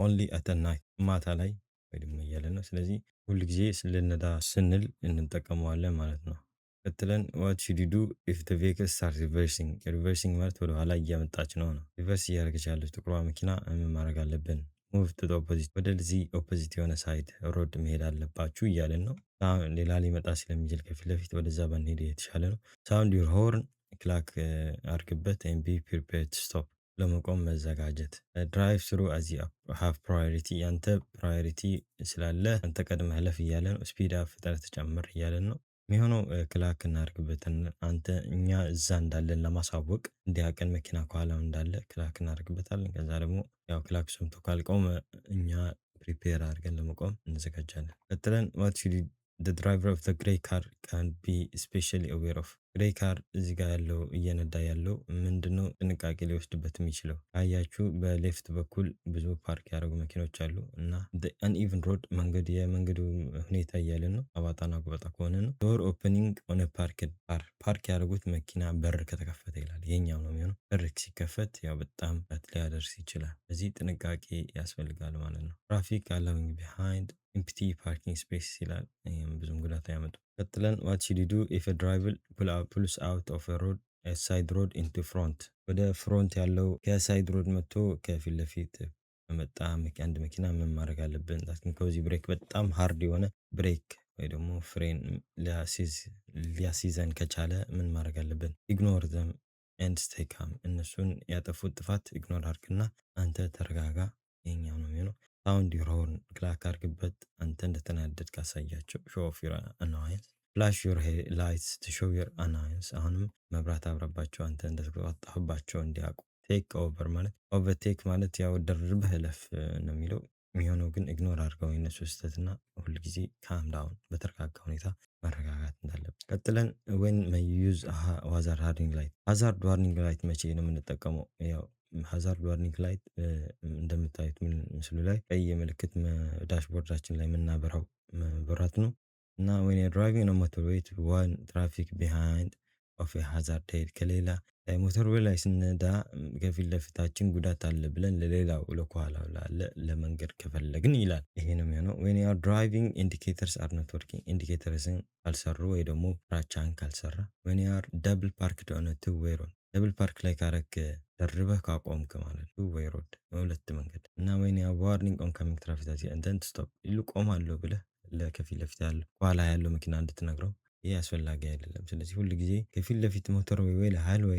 only at night ማታ ላይ ወይ ደግሞ እያለ ነው። ስለዚህ ሁል ጊዜ ልንነዳ ስንል እንጠቀመዋለን ማለት ነው። ቀጥለን what should you do if the vehicle starts reversing? reversing ማለት ወደ ኋላ እያመጣች ነው። ሪቨርስ እያደረገች ያለች ጥቁሯ መኪና ምን ማድረግ አለብን? move to the opposite። ወደዚህ ኦፖዚት የሆነ ሳይድ ሮድ መሄድ አለባችሁ እያለን ነው። ሌላ ሊመጣ ስለሚችል ከፊት ለፊት ወደዛ ባንሄድ የተሻለ ነው። sound your horn። ክላክ አርግበት and be prepared to stop። ለመቆም መዘጋጀት። ድራይቭ ስሩ አዚ ሃቭ ፕራዮሪቲ ያንተ ፕራዮሪቲ ስላለ አንተ ቀድመህ እለፍ እያለ ነው። ስፒድ አፕ ፍጥነት ጨምር እያለን ነው የሚሆነው። ክላክ እናድርግበትን አንተ እኛ እዛ እንዳለን ለማሳወቅ እንዲያውቀን መኪና ከኋላው እንዳለ ክላክ እናደርግበታለን። ከዛ ደግሞ ያው ክላክ ሰምቶ ካልቆመ እኛ ፕሪፔር አድርገን ለመቆም እንዘጋጃለን። ቀጥለን ዋት ሹድ ዘ ድራይቨር ኦፍ ዘ ግሬይ ካር ካን ቢ ስፔሻሊ አዌር ኦፍ። ግሬይ ካር እዚህ ጋር ያለው እየነዳ ያለው ምንድነው ጥንቃቄ ሊወስድበት የሚችለው? ካያችሁ በሌፍት በኩል ብዙ ፓርክ ያደረጉ መኪኖች አሉ እና አንኢቭን ሮድ መንገድ የመንገዱ ሁኔታ እያለን ነው። አባጣና ጎበጣ ከሆነ ነው። ዶር ኦፕኒንግ ኦን ፓርክድ ካር ፓርክ ያደረጉት መኪና በር ከተከፈተ ይላል። ይሄኛው ነው የሚሆነው። በር ሲከፈት ያው በጣም ሊያደርስ ይችላል። እዚህ ጥንቃቄ ያስፈልጋል ማለት ነው። ትራፊክ አላዊንግ ቢሃይንድ ኢምፕቲ ፓርኪንግ ስፔስ ይላል። ይህም ብዙም ጉዳት አያመጡም። ቀጥለን ዋት ሹድ ዩ ዱ ኢፍ ድራይቨር ፑልስ አውት ኦፍ ሮድ ሳይድ ሮድ ኢንቱ ፍሮንት። ወደ ፍሮንት ያለው ከሳይድ ሮድ መጥቶ ከፊት ለፊት መጣ አንድ መኪና ምን ማድረግ አለብን? ከዚህ ብሬክ በጣም ሃርድ የሆነ ብሬክ ወይ ደግሞ ፍሬን ሊያሲዘን ከቻለ ምን ማድረግ አለብን? ኢግኖር ዘም ኤንድ ስቴይ ካም። እነሱን ያጠፉት ጥፋት ኢግኖር አድርግና አንተ ተረጋጋ። የኛው ነው የሚሆነው። ሳውንድ ዩር ሆርን ክላክ አድርግበት። አንተ እንደተናደድ ካሳያቸው ሾው ኦፍ ዩር አናዋንስ። ፍላሽ ዩር ላይትስ ቱ ሾው ዩር አናዋንስ። አሁንም መብራት አብረባቸው አንተ እንደተቆጣጠርባቸው እንዲያውቁ። ቴክ ኦቨር ማለት ኦቨርቴክ ማለት ያው ደርበህ እለፍ ነው የሚለው የሚሆነው ግን ኢግኖር አድርገው የነሱ ስህተትና ሁልጊዜ ካም ዳውን በተረጋጋ ሁኔታ መረጋጋት እንዳለብን። ቀጥለን ዌን ሜይ ዩዝ ሃዛርድ ዋርኒንግ ላይት። ሃዛርድ ዋርኒንግ ላይት መቼ ነው የምንጠቀመው? ያው ሃዛርድ ዋርኒንግ ላይት እንደምታዩት ምስሉ ላይ ቀይ ምልክት ዳሽቦርዳችን ላይ የምናበራው መብራት ነው እና ዌን ዩር ድራይቪንግ ኦን ሞተርዌይ ዋን ትራፊክ ቢሃይንድ ኦፍ ሃዛርድ ሄድ ከሌላ ሞተርዌይ ላይ ስንነዳ ከፊት ለፊታችን ጉዳት አለ ብለን ለሌላው ለኋላው ላለ ለመንገድ ከፈለግን ይላል። ይሄ ነው የሚሆነው። ዌን ዩ አር ድራይቪንግ ኢንዲኬተርስ አር ኖት ወርኪንግ። ኢንዲኬተርስን ካልሰሩ ወይ ደግሞ ፍራቻን ካልሰራ። ዌን ዩ አር ደብል ፓርክድ ኦን ቱ ዌይ ሮድ። ደብል ፓርክ ላይ ካረክ ደርበህ ካቆምክ ማለት ቱ ዌይ ሮድ ሁለት መንገድ እና ዌን ዩ አር ዋርኒንግ ኦን ካሚንግ ትራፊክ ኢንተንት ስቶፕ። ቆማለሁ ብለህ ለከፊት ለፊት ያለው ኋላ ያለው መኪና እንድትነግረው ይህ አስፈላጊ አይደለም። ስለዚህ ሁል ጊዜ ከፊት ለፊት ሞተር ወይ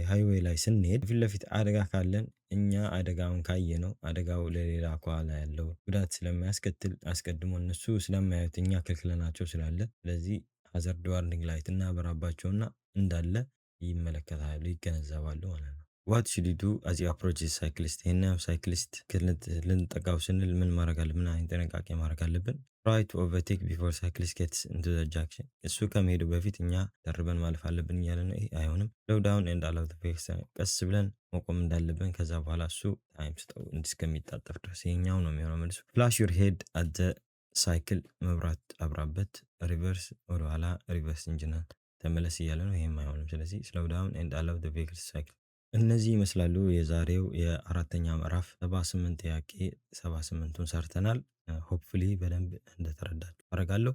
ሃይዌይ ላይ ስንሄድ ፊት ለፊት አደጋ ካለን እኛ አደጋውን ካየነው አደጋው ለሌላ ከኋላ ያለው ጉዳት ስለማያስከትል አስቀድሞ እነሱ ስለማያዩት እኛ ከልክለናቸው ስላለ ስለዚህ ሃዛርድ ዋርኒንግ ላይት እናበራባቸውና እንዳለ ይመለከታሉ፣ ይገነዘባሉ ማለት ነው። ዋት ሹድ ዩ ዱ አዝ ዩ አፕሮች ሳይክሊስት። ይሄን ሳይክሊስት ልንጠጋው ስንል ምን ማድረግ አለብን? ምን አይነት ጥንቃቄ ማድረግ አለብን? ትራይ ቱ ኦቨርቴክ ቢፎር ሳይክሊስት ጌትስ ኢንቱ ዘ ጃንክሽን። እሱ ከመሄዱ በፊት እኛ ደርበን ማለፍ አለብን እያለ ነው። ይሄ አይሆንም። ስሎው ዳውን ኤንድ አላው ዘ ቬሂክል። ቀስ ብለን መቆም እንዳለብን ከዛ በኋላ እሱ ታይም ስጠው እስከሚታጠፍ ድረስ። ይሄኛው ነው የሚሆነው መልሱ። ፍላሽ ዩር ሄድ አት ዘ ሳይክል። መብራት አብራበት። ሪቨርስ ወደኋላ፣ ሪቨርስ ኢንጂናል ተመለስ እያለ ነው። ይሄም አይሆንም። ስለዚህ ስሎው ዳውን ኤንድ አላው ዘ ቬሂክል ሳይክል። እነዚህ ይመስላሉ የዛሬው የአራተኛ ምዕራፍ 78 ጥያቄ 78ቱን ሰርተናል። ሆፕፉሊ በደንብ እንደተረዳችሁ አደርጋለሁ።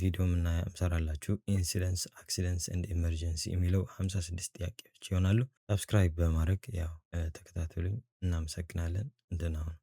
ቪዲዮ ምሰራላችሁ ኢንሲደንስ አክሲደንስ ኤንድ ኤመርጀንሲ የሚለው 56 ጥያቄዎች ይሆናሉ። ሰብስክራይብ በማድረግ ያው ተከታተሉኝ። እናመሰግናለን። ደህና ሁኑ።